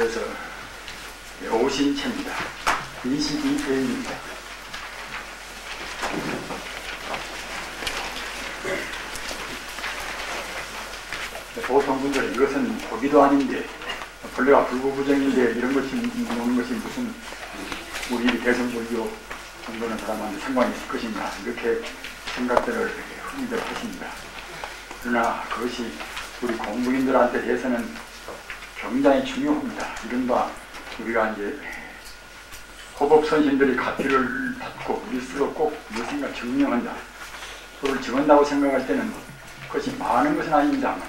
이어서 오신채입니다. 22페이지입니다. 보통 분들은 이것은 고기도 아닌데 본래가 불구부정인데 이런 것이 먹는 것이 무슨 우리 대성불교 공부하는 사람한테 상관이 있을 것인가 이렇게 생각들을 흔히들 하십니다. 그러나 그것이 우리 공부인들한테 대해서는 굉장히 중요합니다. 이른바 우리가 이제 호법선신들이 가피를 받고 우리 스스로 꼭 무엇인가 증명한다. 그걸 증언다고 생각할 때는 그것이 많은 것은 아닙니다만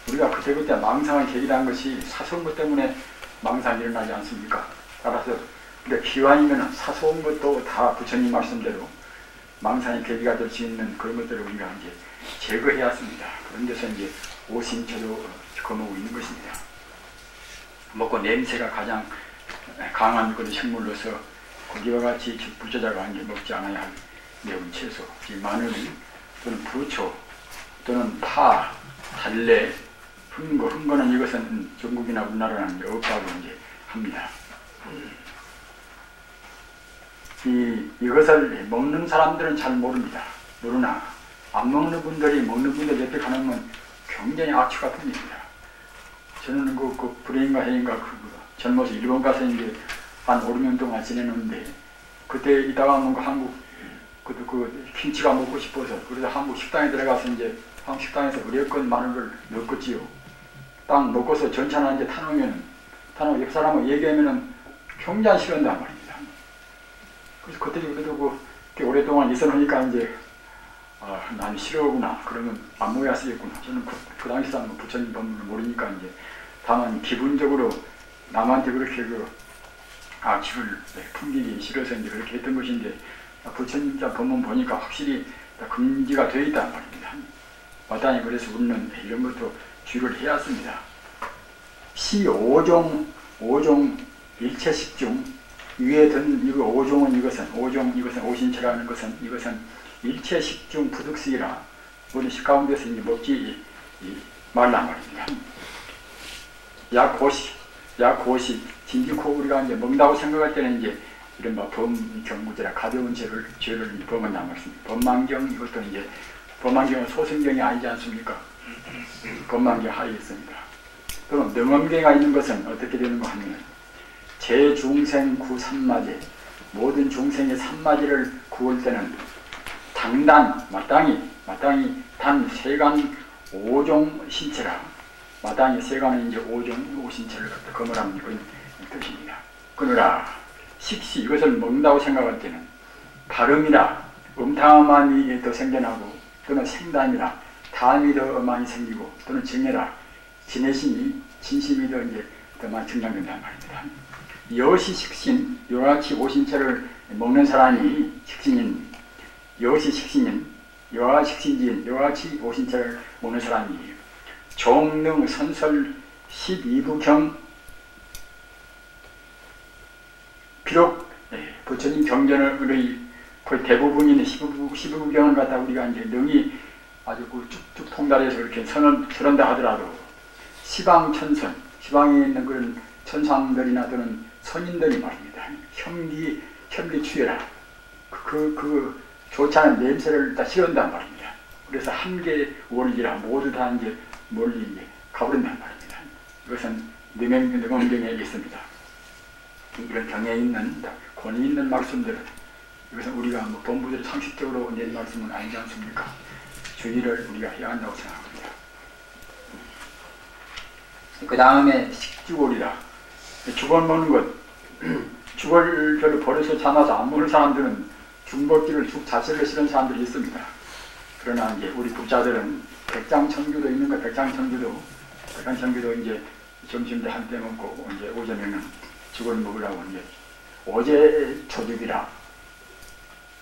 우리가 그때그때 망상을 계기한 것이 사소한 것 때문에 망상이 일어나지 않습니까? 따라서 우리가 기왕이면 사소한 것도 다 부처님 말씀대로 망상의 계기가 될 수 있는 그런 것들을 우리가 이제 제거해야 합니다. 그런 데서 이제 오신채도 거머고 있는 것입니다. 먹고 냄새가 가장 강한 그런 식물로서 고기와 같이 부처자가 이제 먹지 않아야 할 매운 채소, 마늘 또는 부초 또는 파, 달래, 흥거는 이것은 중국이나 우리나라는 이제 없다고 이제 합니다. 이것을 먹는 사람들은 잘 모릅니다. 모르나 안 먹는 분들이 먹는 분들 옆에 가면 굉장히 악취 같은 일입니다. 저는 그 불행인가 해인가 젊어서 일본 가서 이제 한 5, 6년 동안 지내는데 그때 이따가 뭔가 한국 그 김치가 먹고 싶어서 그래서 한국 식당에 들어가서 이제 한국 식당에서 의뢰권 마늘을 넣었지요. 딱 먹고서 전차나 이제 타놓으면 옆 사람하고 얘기하면은 굉장히 싫어한단 말입니다. 그래서 그때 그래도 그 오랫동안 있어 놓으니까 이제 난 싫어하구나. 그러면 안 먹어야 쓰겠구나. 저는 그 당시에는 부처님 법문을 모르니까 이제 다만 기분적으로 남한테 그렇게 악취를 풍기기 싫어서 이제 그렇게 했던 것인데 부처님 법문 보니까 확실히 금지가 되어 있단 말입니다. 마땅히 그래서 우리는 이런 것도 주의를 해야 합니다. 시 5종 일체식중 위에 든 이거 5종은 이것은 오신채라는 것은 이것은 일체식중 부득식이라 우리 식 가운데서 이제 먹지 말란 말입니다. 약고시 진지코 우리가 이제 먹는다고 생각할 때는 이제 이른바 범경구제라 가벼운 죄를 범한단 말씀입니다. 범망경 이것도 이제 범망경은 소승경이 아니지 않습니까? 범망경 하에 있습니다. 또는 능엄경에 있는 것은 어떻게 되는가 하면 제중생 삼마제 모든 중생의 삼마제를 구할 때는 당단 마땅히 단 세간 5종 신체라 마땅히 세간은 이제 5종 오신체를 갖다 거머라는 그런 뜻입니다. 그러나 식시 이것을 먹는다고 생각할 때는 발음이라 음탕함이 더 생겨나고 또는 생담이라 담이 더 많이 생기고 또는 증해라 진해심이 진심이 더 이제 더 많이 증강된단 말입니다. 여시 식신 요같이 오신채를 먹는 사람이 식신인 여시 식신인 여하 식신지인 요같이 오신채를 먹는 사람이 종능 선설 12부경 비록 부처님 경전의 거의 대부분인 12부경을 갖다 우리가 이제 능히 아주 쭉쭉 통달해서 이렇게 선언다 하더라도 시방천선, 시방에 있는 그런 천상들이나 또는 선인들이 말입니다. 현기추여라. 그 좋지 않은 냄새를 다 싫어한단 말입니다. 그래서 한계 원리라 모두 다 이제 멀리 이제 가버린단 말입니다. 이것은 능엄경에 있습니다. 이런 경에 있는 권위 있는 말씀들은 이것은 우리가 본부대로 상식적으로 낸 말씀은 아니지 않습니까? 주의를 우리가 해야 한다고 생각합니다. 그 다음에 식주골이라 죽을 먹는 것 죽을 별로 버려서 참아서 안 먹는 사람들은 죽 먹기를 죽 자체를 싫은 사람들이 있습니다. 그러나 이제 우리 부자들은 백장청주도 있는 거 백장청주도 이제 점심 때 한때 먹고 이제 오전에는 죽을 먹으라고 이제 오제 초죽이라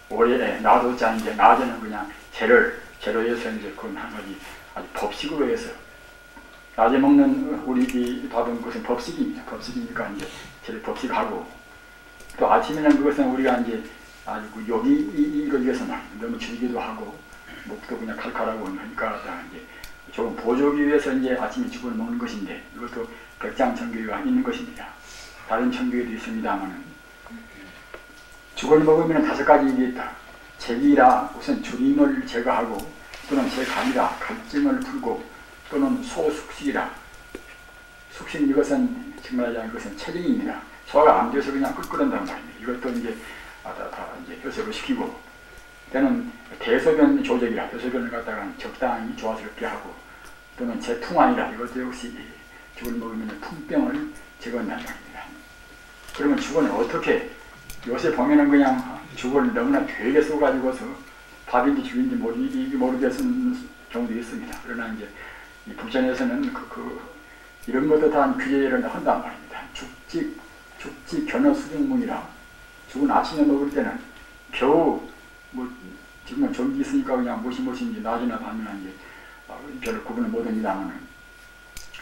오해 나도 자 이제 낮에는 그냥 재료에서 이제 그건 한 가지 아주 법식으로 해서 낮에 먹는 우리 이 밥은 그것은 법식입니다. 법식이니까 이제 재료 법식하고 또 아침에는 그것은 우리가 이제 아주 여기 이걸 위해서 너무 줄기도 하고 목도 그냥 칼칼하고 하니까 이제 조금 보조기 위해서 이제 아침에 죽을 먹는 것인데 이것도 백장 청교회가 있는 것입니다. 다른 청교회도 있습니다만 죽을 먹으면 5가지 일이 있다. 제기라 우선 주림을 제거하고 또는 제간이라 갈증을 풀고 또는 소숙식이라 숙식 이것은 정말 하자면 이것은 체증입니다. 소화가 안 돼서 그냥 끓는다는 말입니다. 이것도 이제 다 이제 해소를 시키고 때는 대소변 조절이라 대소변을 갖다가 적당히 조화스럽게 하고 또는 제풍환이라 이것도 역시 죽을 먹으면 풍병을 제거한다는 말입니다. 그러면 죽은 어떻게 요새 보면은 그냥 죽을 너무나 되게 써가지고서 밥인지 죽인지 모르겠는 경우도 있습니다. 그러나 이제 이 불전에서는 이런 것도 다 규제를 한단 말입니다. 죽지 견어 수중문이라 죽은 아침에 먹을 때는 겨우 지금은 전기 있으니까 그냥 무엇인지 낮이나 밤이나 이제 별로 구분을 못합니다만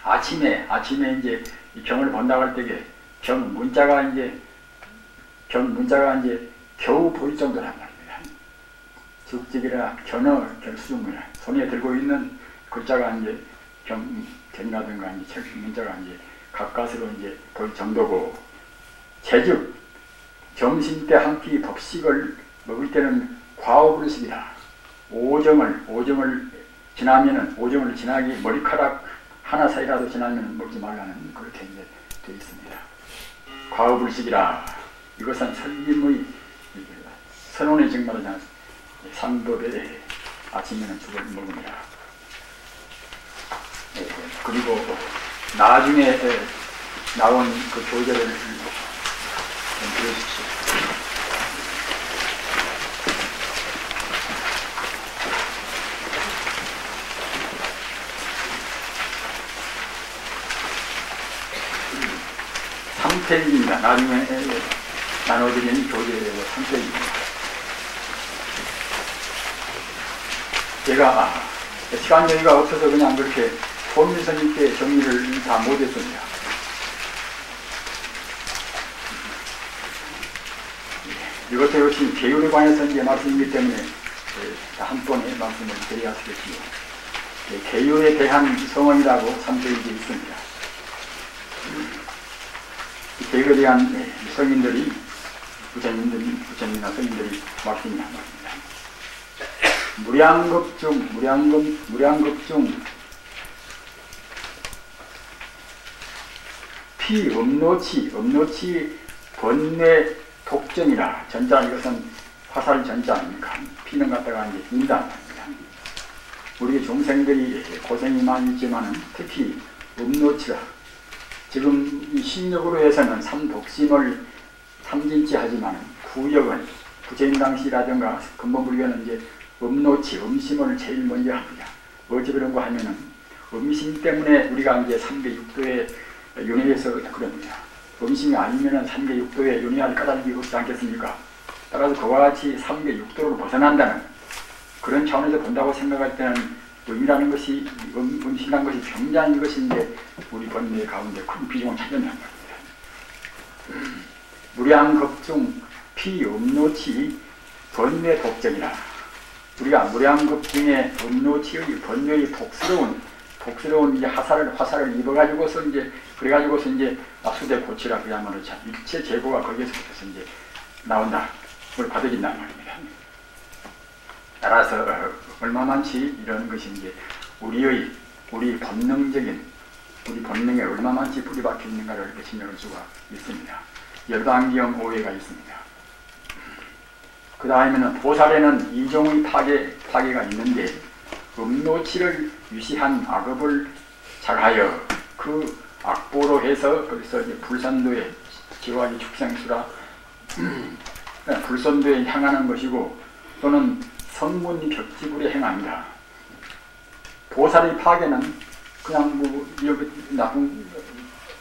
아침에 이제 이 병을 본다고 할 때에 병 문자가 이제 겨우 보일 정도란 말입니다. 죽직이라 견어 수중문이라 손에 들고 있는 글자가 이제 견이라든가 이제 책 문자가 이제 가까스로 이제 보일 정도고 제즉 점심때 한 끼 법식을 먹을 때는 과오불식이라 오정을 지나기 머리카락 하나 사이라도 지나면 먹지 말라는 그렇게 이제 되어 있습니다. 과오불식이라 이것은 설림의 선원의 정말하자는 상법에 아침에는 죽을 먹으니라. 그리고 나중에 나온 그 교재를 좀 들으십시오. 삼태입니다. 나중에 나눠드린 교재의 3페이지입니다. 제가 시간 여유가 없어서 그냥 그렇게 본민선 있게 정리를 다 못했습니다. 이것도 역시 계율에 관해서 이제 말씀이기 때문에 한 번에 말씀을 드려야 하겠지요. 계율에 대한 성언이라고 3페이지에 있습니다. 계율에 대한 성인들이 부처님이나 성인들이 말씀이 한 겁니다. 무량겁중 피음노치 번뇌 독전이라 전자 이것은 화살 전자 아닙니까? 피는 갖다가 이제 인단 말입니다. 우리 중생들이 고생이 많이 있지만은 특히 음노치라 지금 이 신력으로 해서는 삼독심을 삼진치 하지만은 구역은 부처님 당시라든가 근본불교는 이제 음노치, 음심을 제일 먼저 합니다. 어찌 그런 거 하면은 음심 때문에 우리가 이제 3계 6도에 윤회해서 그럽니다. 음심이 아니면은 3계 6도에 윤회할 까닭이 없지 않겠습니까? 따라서 그와 같이 3계 6도로 벗어난다는 그런 차원에서 본다고 생각할 때는 음이라는 것이, 음심이라는 것이 굉장히 이것인데 우리 번뇌 가운데 큰 비중을 차지한단 말입니다. 무량겁중 피음노치 번뇌 독전이라 우리가 무량겁중의 음노치의 번뇌의 독스러운 이제 화살을 입어가지고서 이제 그래가지고서 이제 수대 고치라 그야말로 참 일체 재고가 거기에서부터 이제 나온다. 그걸 받아진단 말입니다. 따라서 얼마만치 이런 것이 이제 우리 본능에 얼마만치 뿌리 박혀 있는가를 이렇게 신경을 수가 있습니다. 열반경 오해가 있습니다. 그 다음에는 보살에는 이종의 파괴가 있는데 음노치를 유시한 악업을 잘하여 그 악보로 해서 거기서 이제 불산도에 지화지 축생수라 불선도에 향하는 것이고 또는 성문 벽지불에 행합니다. 보살의 파괴는 그냥 나쁜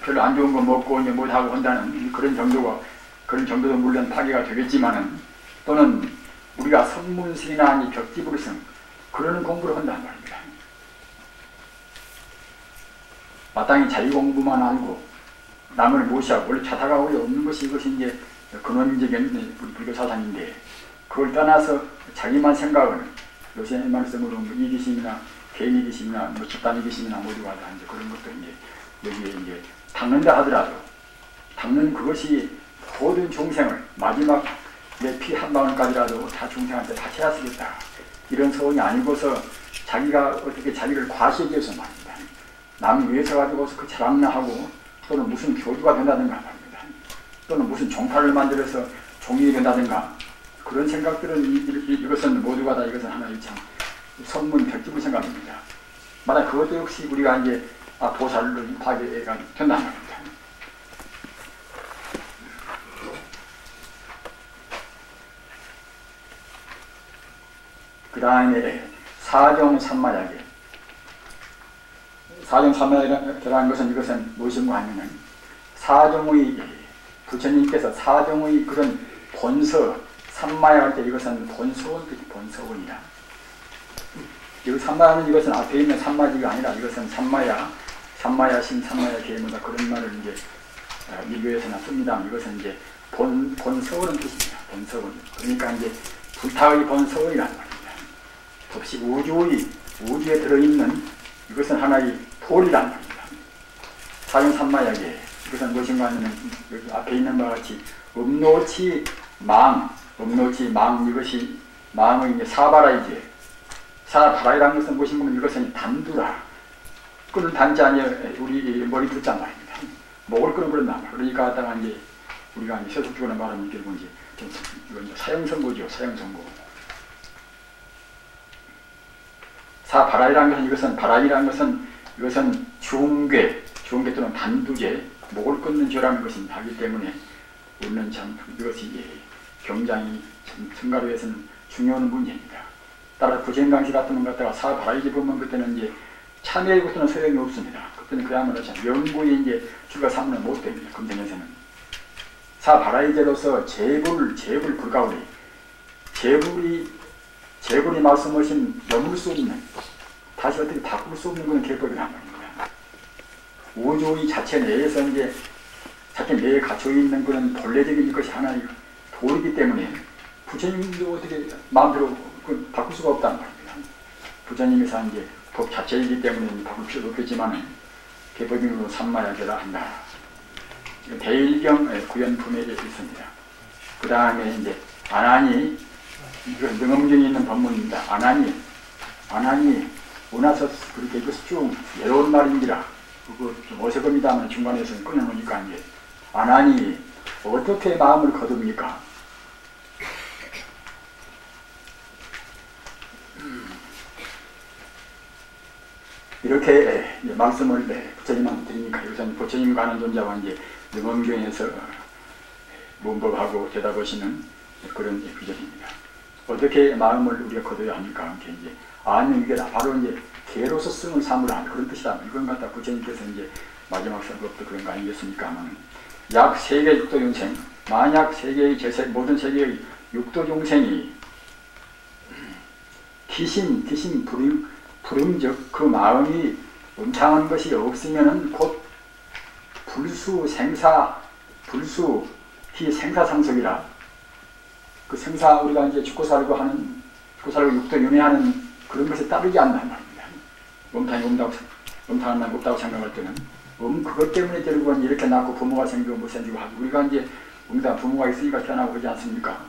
별로 안 좋은 거 먹고 이제 못하고 한다는 그런 정도도 물론 파괴가 되겠지만은 또는 우리가 성문승이나 벽지불승 그러는 공부를 한단 말입니다. 마땅히 자기 공부만 알고 남을 무시하고 원래 자타가 우리 없는 것이 이것이 이제 근원적인 우리 불교 사상인데 그걸 떠나서 자기만 생각하는 요새 말씀으로 이기심이나 개인 이기심이나 뭐 집단 이기심이나 모두가 다 이제 그런 것도 이제 여기에 이제 닦는다 하더라도 닦는 그것이 모든 종생을 마지막 내 피 한 방울까지라도 다 중생한테 다 채웠으겠다. 이런 소원이 아니고서 자기가 어떻게 자기를 과시해줘서 말입니다. 남이 위해서 가지고서 그 자랑나하고 또는 무슨 교주가 된다든가 말입니다. 또는 무슨 종파를 만들어서 종이 된다든가 그런 생각들은 이것은 모두가 다 이것은 하나의 참 선문 벽지부 생각입니다. 마다 그것도 역시 우리가 이제 보살로 파괴가 된단 말입니다. 그 다음에 사정삼마약에 사정삼마약이라는 것은 이것은 무엇인가 하면은 사정의 부처님께서 사정의 그런 본서 삼마약할 때 이것은 본서원 뜻이 본서원이다. 이 삼마야는 이것은 앞에 있는 삼마지가 아니라 이것은 삼마야 신 삼마야 계무다 그런 말을 이제 일교에서나 씁니다. 이것은 이제 본서원은 뜻입니다. 본서원. 그러니까 이제 불타의 본서원이라는 말입니다. 없이 우주에 들어있는 이것은 하나의 돌이란 말입니다. 사용삼마약에 이것은 무엇인가 하면 여기 앞에 있는 바와 같이 음노치 망 이것이 망의 이제 사바라이제 사바라이라는 것은 무엇인가 하면 이것은 단두라 끄는 단자 아니에 우리 머리 붙자 말입니다. 목을 끄는 그런 말. 그러니까 갖다가 이제 우리가 이제 세속적으로 말하면 이게 뭔지 이건 사형선고죠. 사형선고. 사바라이라는 것은 이것은 중괴 또는 단두제 목을 끊는 죄라는 것이 하기 때문에 우리는 참 이것이 굉장히 승가로에서는 중요한 문제입니다. 따라 부젠강시 같은 것 갖다가 사바라이제 보면 그때는 이제 참여의 것들은 소용이 없습니다. 그때는 그야말로 참 연구에 이제 출가 삼으는 못 됩니다. 금생에서는 사바라이제로서 재불 불가오리 재불이 말씀하신 넘을 수 없는 다시 어떻게 바꿀 수 없는 그런 계법이란 말입니다. 우주의 자체 내에서 이제 자체 내에 갇혀 있는 그런 본래적인 것이 하나의 돌이기 때문에 부처님도 어떻게 마음대로 바꿀 수가 없다는 말입니다. 부처님께서 이제 법 자체이기 때문에 바꿀 필요도 없겠지만 계법인으로 삼마야제라 한다. 대일경 구연품에 있습니다. 그 다음에 이제 아나니 이건 능엄경에 있는 법문입니다. 아나니 오나서 그렇게 이것이 쭉 외로운 말인지라 그거 좀 어색합니다만 중간에서 끊어놓으니까 이제 아나니 어떻게 마음을 거둡니까? 이렇게 말씀을 부처님한테 드리니까 여기서 부처님과 하는 존재와 이제 능엄경에서 문법하고 대답하시는 그런 규정입니다. 어떻게 마음을 우리가 거둬야 합니까? 이제 안유계다. 바로 이제 개로서 승을 삼으라 그런 뜻이다. 이건 갖다 부처님께서 이제 마지막 설법도 그런 거 아니겠습니까? 약 세계 육도 용생, 만약 세계의 모든 세계의 육도 용생이 기신 불음즉 그 마음이 음창한 것이 없으면은 곧 불수 생사상속이라. 그 생사 우리가 이제 죽고 살고 육도 윤회하는 그런 것에 따르지 않는단 말입니다. 음탕이 없다고 생각할 때는 그것 때문에 결국은 이렇게 낳고 부모가 생기고 못 생기고 하고 우리가 이제 부모가 있으니까 태어나고 그러지 않습니까?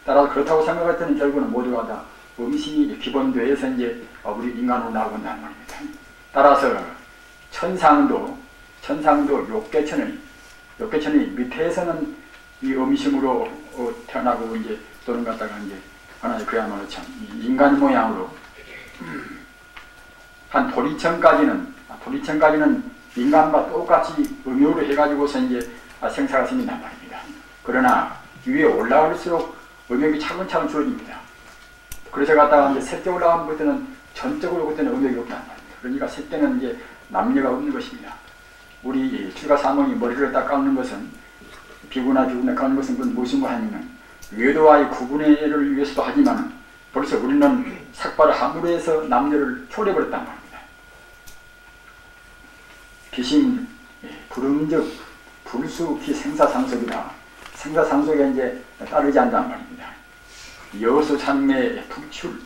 따라서 그렇다고 생각할 때는 결국은 모두가 다 음식이 기본돼서 이제 우리 인간으로 나오고 있단 말입니다. 따라서 천상도 욕계천이 밑에서는 이 음식으로 태어나고 이제 또는 갖다가 이제 하나의 그야말로 참 인간 모양으로 한 도리천까지는 인간과 똑같이 음유를 해가지고서 이제 생사가 생긴단 말입니다. 그러나 위에 올라갈수록 음욕이 차근차근 줄어집니다. 그래서 갖다가 이제 셋째 올라가면 그때는 전적으로 그때는 음욕이 없단 말입니다. 그러니까 셋째는 이제 남녀가 없는 것입니다. 우리 출가사몽이 머리를 딱 깎는 것은 비구나 깎는 것은 그건 무엇인가 하면 외도와의 구분을 위해서도 하지만 벌써 우리는 삭발을 함으로 해서 남녀를 초래버렸단 말입니다. 기심 불음즉 불수기 생사상속이다. 생사상속에 이제 따르지 않단 말입니다. 여수 참매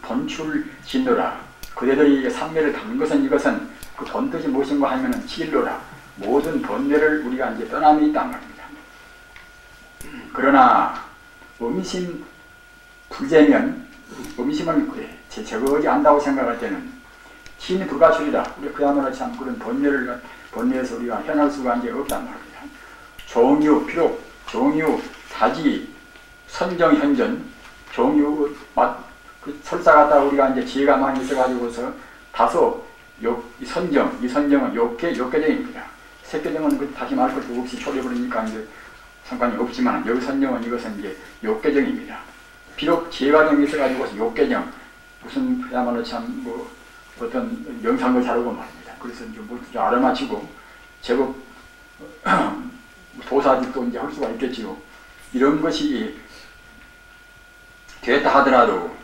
본출 진노라. 그대들이 삼매를 담는 것은 이것은 그 본뜻이 무엇인가 하면은 진로라. 모든 본뇌를 우리가 이제 떠남이 있단 말입니다. 그러나 음심 부재면 음심을 제거하지 않는다고 생각할 때는 진 불가출이다. 우리 그야말로 참 그런 본뇌에서 우리가 현할 수가 이제 없단 말입니다. 종유, 비록 종유, 다지, 선정, 현전, 종유, 그 설사 갖다가 우리가 이제 지혜가 많이 있어가지고서 다소 이 선정은 욕계정입니다. 색계정은 그 다시 말할 것도 없이 초래버리니까 이제 상관이 없지만 여기 선정은 이것은 이제 욕계정입니다. 비록 지혜가정이 있어가지고 욕계정 무슨 그야말로 참 뭐 어떤 영상도 자르고 말입니다. 그래서 좀 알아맞히고 제법 도사직도 이제 할 수가 있겠지요. 이런 것이 됐다 하더라도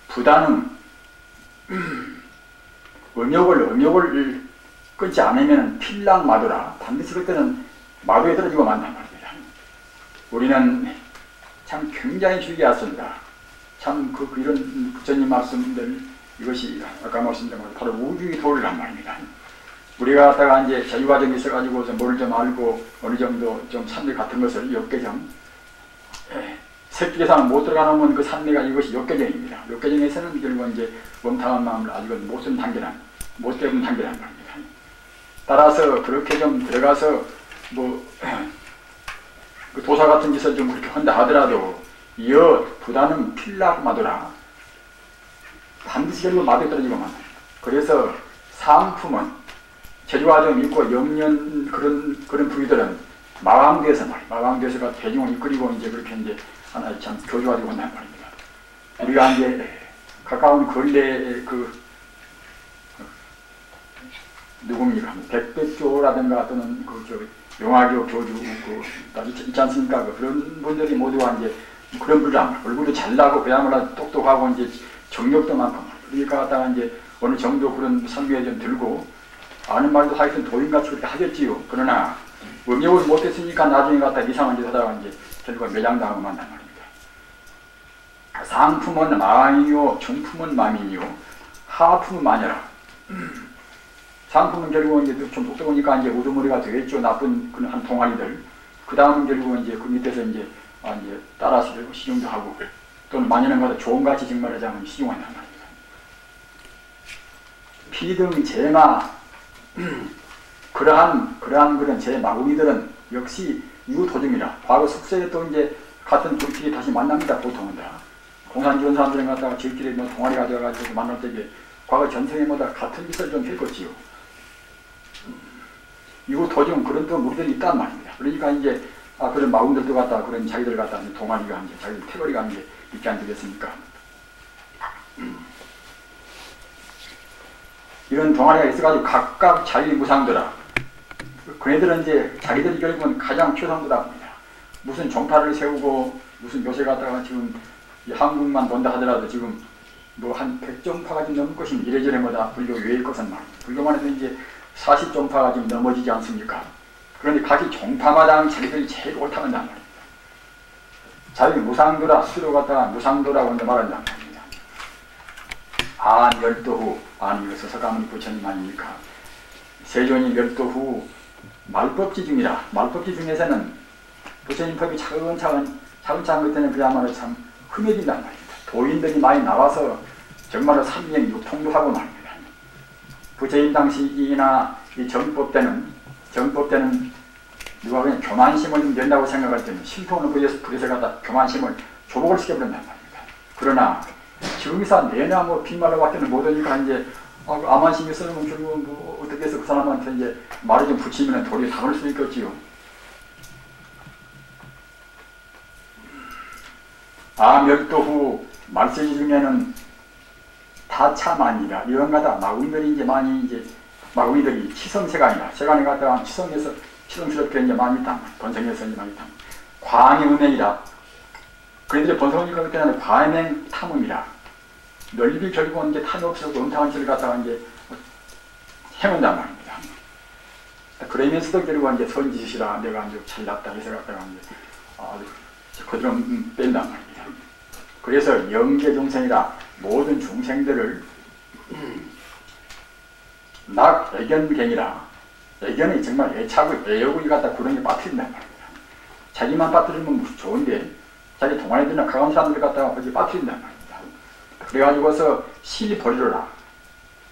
부단은 음욕을 끊지 않으면 필랑 마도라. 반드시 그때는 마도에 떨어지고 만단 말입니다. 우리는 참 굉장히 주의하였습니다. 참 이런 부처님 말씀들 이것이 아까 말씀드린 것처럼 바로 우주의 도리란 말입니다. 우리가 갖다가 이제 자유과정이 있어가지고서 뭘 좀 알고 어느 정도 좀 산미 같은 것을 역계정 색계상 못 들어가놓으면 그 산미가 이것이 역계정입니다. 역계정에서는 결국 이제 멈탕한 마음을 아직은 못된 단계란 말입니다. 따라서 그렇게 좀 들어가서 그 도사 같은 짓을 좀 그렇게 한다 하더라도 부단은 필락 마도라. 반드시 결국 마도에 떨어지고 만다. 그래서 상품은 제주과정 있고 영년 그런 부위들은 마왕대에서가 대중을 이끌고 이제 그렇게 이제 하나의 참 교주가지고 온단 말입니다. 우리가 이제 가까운 근래에 누굽니까? 백백조라든가 또는 용화교 교주 있지 않습니까? 그런 분들이 모두가 이제 그런 분들 얼굴도 잘나고 그야말로 똑똑하고 이제 정력도 많고 그러니까 갖다가 이제 어느 정도 그런 선비에 좀 들고 아는 말도 하여튼 도인같이 그렇게 하겠지요. 그러나 음욕을 못했으니까 나중에 갖다 이상한 짓 하다가 이제 결국 매장당하고 만단 말입니다. 상품은 마왕이요, 중품은 마민이요, 하품은 마녀라. 상품은 결국은 이제 좀 똑똑하니까 이제 우두머리가 되겠죠. 나쁜 그런 한 동아리들. 그 다음은 결국은 이제 그 밑에서 이제 따라서 결국 시중도 하고 또는 마녀는 가서 좋은같이 정말하자면 시중한단 말입니다. 피등 제마 그러한 제 마구니들은 역시 이웃도중이라. 과거 숙소에 또 이제 같은 둘끼리 다시 만납니다. 보통은 다. 공산 지원 사람들은 갖다가 저희끼리 동아리 가져가지고 만날 때 과거 전생에마다 같은 짓을 좀 했겠지요. 이웃도중 그런 또 무리들이 있단 말입니다. 그러니까 이제 그런 마군들도 갖다 그런 자기들 갖다 동아리가 이제 자기들 태거리가 이제 있지 않겠습니까? 이런 동아리가 있어가지고 각각 자기 무상들아. 그네들은 이제 자기들이 결국은 가장 최상도다 봅니다. 무슨 종파를 세우고 무슨 요새 갖다가 지금 한국만 본다 하더라도 지금 한 100종파가 좀 넘을 것입니다. 이래저래마다 불교 외의 것은 말입니다. 불교만 해도 이제 40종파가 지금 넘어지지 않습니까? 그런데 각기 종파마다 자기들이 제일 옳다고 한단 말입니다. 자기 무상도라, 스스로 갖다가 무상도라고 말한단 말입니다. 멸도 후, 이거 서가모니 부처님 아닙니까? 세존이 멸도 후 말법지 중이라. 말법지 중에서는 부처님 법이 차근차근 그때는 그야말로 참 흠해진단 말입니다. 도인들이 많이 나와서 정말로 삼명 육통도 하고 말입니다. 부처님 당시이나 이 정법 때는 누가 그냥 교만심을 좀 낸다고 생각할 때는 신통을 부려서 갖다 교만심을 조복을 시켜버린단 말입니다. 그러나 지금이사 내나 빈말로밖에는 못하니까 이제 아만심이 쓰는 결국 어떻게 해서 그 사람한테 이제 말을 좀 붙이면 도리에 담을 수 있겠지요. 멸도 후 말세지 중에는 다차만이라 이런 거다 마구니들이 이제 많이 이제 마구니들이 치성세간이라 세간에 갔다가 치성스럽게 이제 많이 있다. 번성에서 이제 많이 있다. 과항의 은행이라. 그들이 번성이니까 그때는 과행 탐음이라. 넓이 결국은 이제 탐이 없어서 음탕한 짓을 갖다가 이제 행한단 말입니다. 그러면서도 결국은 이제 선지시라 내가 이제 잘났다 해서 갖다가 이제 그들은 뺀단 말입니다. 그래서 영계중생이라 모든 중생들을 나 애견갱이라 애견이 정말 애착을 애욕을 갖다 구렁이에 빠뜨린단 말입니다. 자기만 빠뜨리면 좋은데 자기 동아리들이나 가까운 사람들 갖다가 거기 빠뜨린단 말입니다. 그래가지고서 실 버리라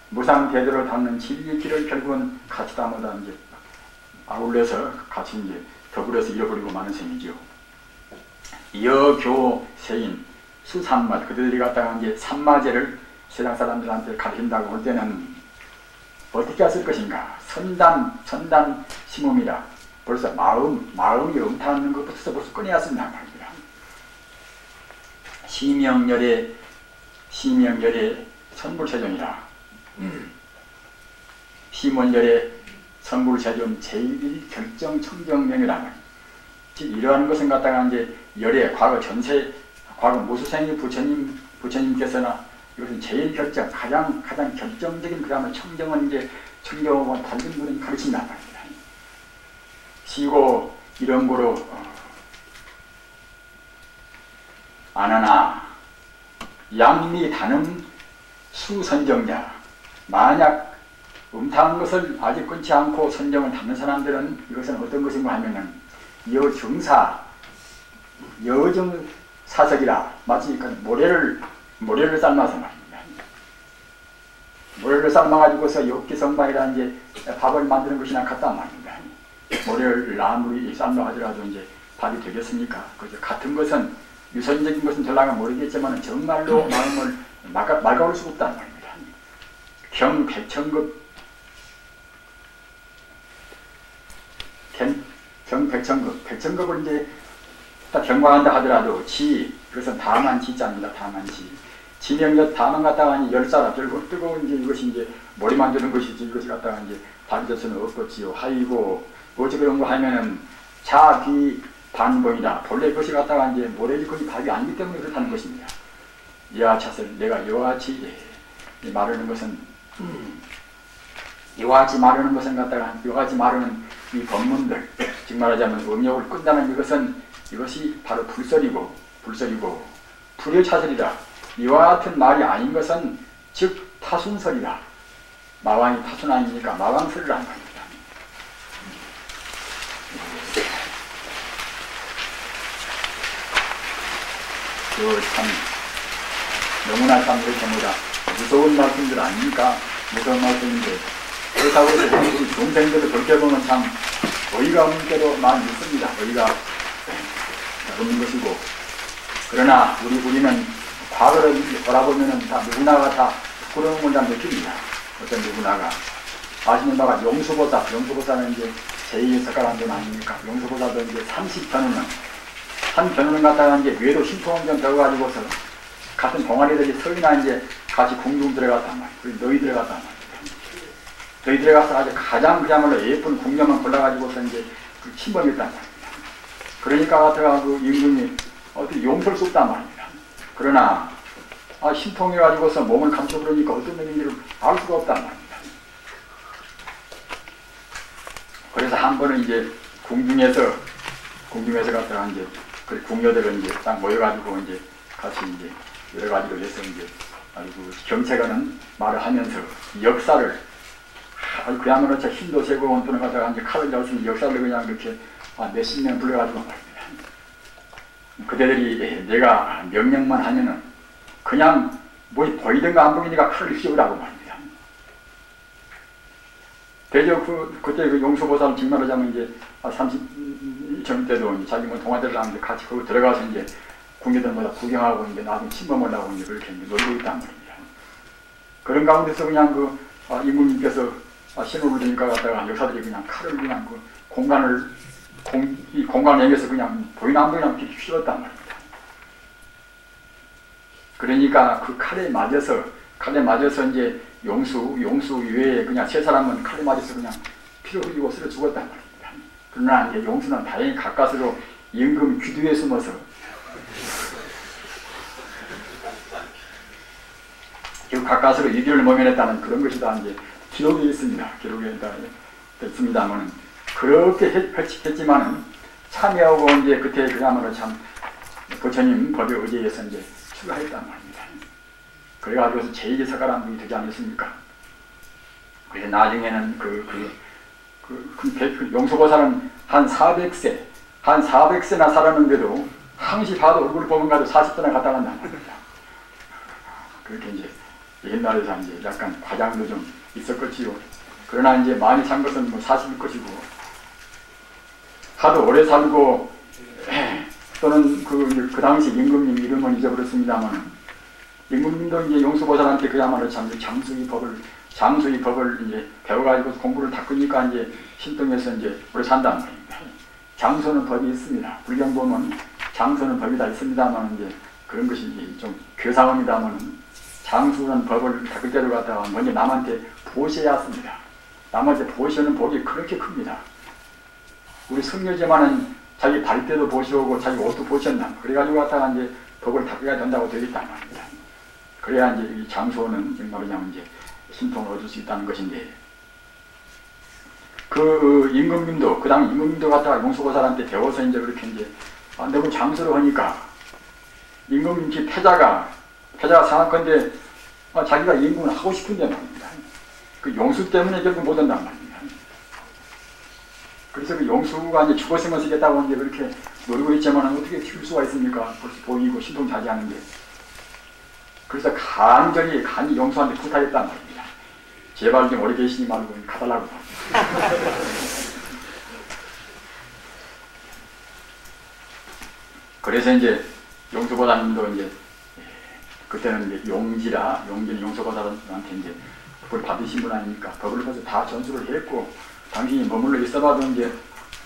무상대대로 닦는 진리길을 결국은 같이 담아다 이제 아울러서 같이 이제 더불어서 잃어버리고 마는 셈이죠. 여교세인 수산맛 그들이 갖다가 이제 산마제를 세상 사람들한테 가르친다고 할 때는 어떻게 했을 것인가? 선단 심음이라 벌써 마음이 음탕한 것부터 벌써 꺼내왔습니다 말입니다. 시명열의 선불세존이라 시문열의 선불세존 제1 결정 청정명이라 말입니다. 이러한 것은 갖다가 이제 열의 과거 전세 과거 무수생의 부처님께서나 이것은 제일 결정 가장 결정적인 그 다음에 청정은 이제 청정하고 다른 분이 가르친단 말입니다. 시고 이런 거로 안하나 양미 단음 수선정자 만약 음탕한 것을 아직 끊지 않고 선정을 담는 사람들은 이것은 어떤 것인가 하면은 여정사석이라 마치 모래를 삶아서 말입니다. 모래를 삶아가지고서 욕기성방이라 이제 밥을 만드는 것이나 같단 말입니다. 모래를 아무리 삶아 하더라도 이제 밥이 되겠습니까? 그죠? 같은 것은 유선적인 것은 될라가 모르겠지만 정말로 마음을 막아올 수 없단 말입니다. 경백천급 백천급을 이제 딱 경과한다 하더라도 그것은 다만 지자입니다. 다만 지. 지명력 다만 갖다가 열사라 뜨거운 이제 이것이 이제 머리 만드는 것이지 이것이 갖다가 이제 밥이 될 수는 없겠지요. 하이고 어찌 그런 거 하면은 자비 반봉이다. 본래 그것이 갖다가 이제 모래지 거기 밥이 아니기 때문에 그렇다는 것입니다. 이와 차설 내가 이와 같이 말하는 것은 이와 같이 말하는 것은 갖다가 이와 같이 말하는 이 법문들 즉 말하자면 음욕을 끈다는 이것이 바로 불설이고 불의 차설이다. 이와 같은 말이 아닌 것은 즉 타순설이다. 마왕이 타순 아닙니까? 마왕설이란 말입니다. 참 너무나 참 그렇습니다. 무서운 말씀들 아닙니까? 무서운 말씀인데 그렇다고 해서 우리 동생들을 돌려보면 참 어이가 없는 때도 많이 있습니다. 어이가 없는 것이고 그러나 우리는 과거를 돌아보면 다 누구나가 다 부끄러운 걸 다 느낍니다. 어떤 누구나가 아시는 바가 용수보사는 이제 제2의 석가란전 아닙니까? 용수보사도 이제 30견우는 한 견우는 갖다가 이제 외도 신통원전 배워가지고서 같은 동아리들이 서이나 이제 같이 공중 들어갔단 말이에요. 그리고 너희 들어갔단 말이에요. 너희 들어가서 아주 가장 그야말로 예쁜 궁녀만 골라가지고서 이제 그 침범했단 말입니다. 그러니까 같아가 그 임금이 어떻게 용서할 수 없단 말입니다. 그러나 신통해가지고서 몸을 감춰버리니까 어떤 놈인지를 알 수가 없단 말입니다. 그래서 한 번은 이제 궁중에서 갔다가 이제 그 궁녀들은 이제 딱 모여가지고 이제 같이 이제 여러 가지로 해서 이제 아주 경채가는 말을 하면서 역사를 아주 그야말로 힘도 세고 원돈을 갖다가 이제 칼을 잡을 수 있는 역사를 그냥 이렇게 몇십 년 불러가지고 말입니다. 그대들이 내가 명령만 하면은 그냥 뭐 보이든가 안 보이든가 칼을 휘우라고 말입니다. 대저 그때 그 용수보살 직말하자면 이제 30전 때도 이제 자기 뭐 동아들을 하는데 같이 거기 들어가서 이제 궁녀들마다 구경하고 이제 나중에 침범하려고 이제 그렇게 이제 놀고 있단 말입니다. 그런 가운데서 그냥 그 임금님께서 신호를 주니까 갖다가 역사들이 그냥 칼을 그냥 그 이 공간을 향해서 그냥 보이나 안 보이나 이렇게 휘었단 말입니다. 그러니까 그 칼에 맞아서 이제 용수 외에 그냥 세 사람은 칼에 맞아서 그냥 피를 흘리고 쓰러 죽었단 말입니다. 그러나 이제 용수는 다행히 가까스로 임금 귀두에 숨어서 그 가까스로 위기를 모면했다는 그런 것이 다 이제 기록이 있습니다. 기록에 있습니다만은 그렇게 했지만은 참여하고 이제 그때 그야말로 참 부처님 법에 의지해서 이제 추가했단 말입니다. 그래가지고서 제2서가란국이 되지 않았습니까? 그래서 나중에는 용수보살은 한 400세나 살았는데도 항시 봐도 얼굴을 보면 가도 40세나 갔다 간단 말입니다. 그렇게 이제 옛날에서 이제 약간 과장도 좀 있었겠지요. 그러나 이제 많이 산 것은 뭐 사실일 것이고, 하도 오래 살고, 또는 그 당시 임금님 이름은 잊어버렸습니다만, 임금님도 이제 용수보살한테 그야말로 참 장수의 법을 이제 배워가지고 공부를 다 끄니까 이제 신통에서 이제 오래 산단 말입니다. 장수는 법이 있습니다. 불경 보면 장수는 법이 다 있습니다만 이제 그런 것이 이제 좀 교사원이다면 장수는 법을 다 그대로 갖다가 먼저 남한테 보셔야 합니다. 남한테 보시는 복이 그렇게 큽니다. 우리 성녀제만은 자기 발대도 보시오고 자기 옷도 보셨나. 그래가지고 갖다가 이제 법을 닦아야 된다고 되겠단 말입니다. 그래야 이제 이 장수는 뭐냐면 이제 신통을 얻을 수 있다는 것인데, 그 임금님도, 그 당 임금님도 갖다가 용수보살한테 배워서 이제 그렇게 이제 너무 장수를 하니까 임금님 패자가 생각한데 자기가 임금을 하고 싶은데 말입니다. 그 용수 때문에 결국 못 한단 말입니다. 그래서 그 용수가 이제 죽었으면 쓰겠다고 이제 그렇게 노리고 있지만 어떻게 튀울 수가 있습니까? 벌써 보이고 신통자지하는데. 그래서 간이 용수한테 부탁했단 말입니다. 제발 좀 오래 계시니 말고 가달라고. 그래서 이제 용수보살님도 이제 그때는 이제 용기는 용수보살한테 이제 법을 받으신 분 아닙니까? 법을 벌써 다 전수를 했고, 당신이 머물러 있어봐도 이제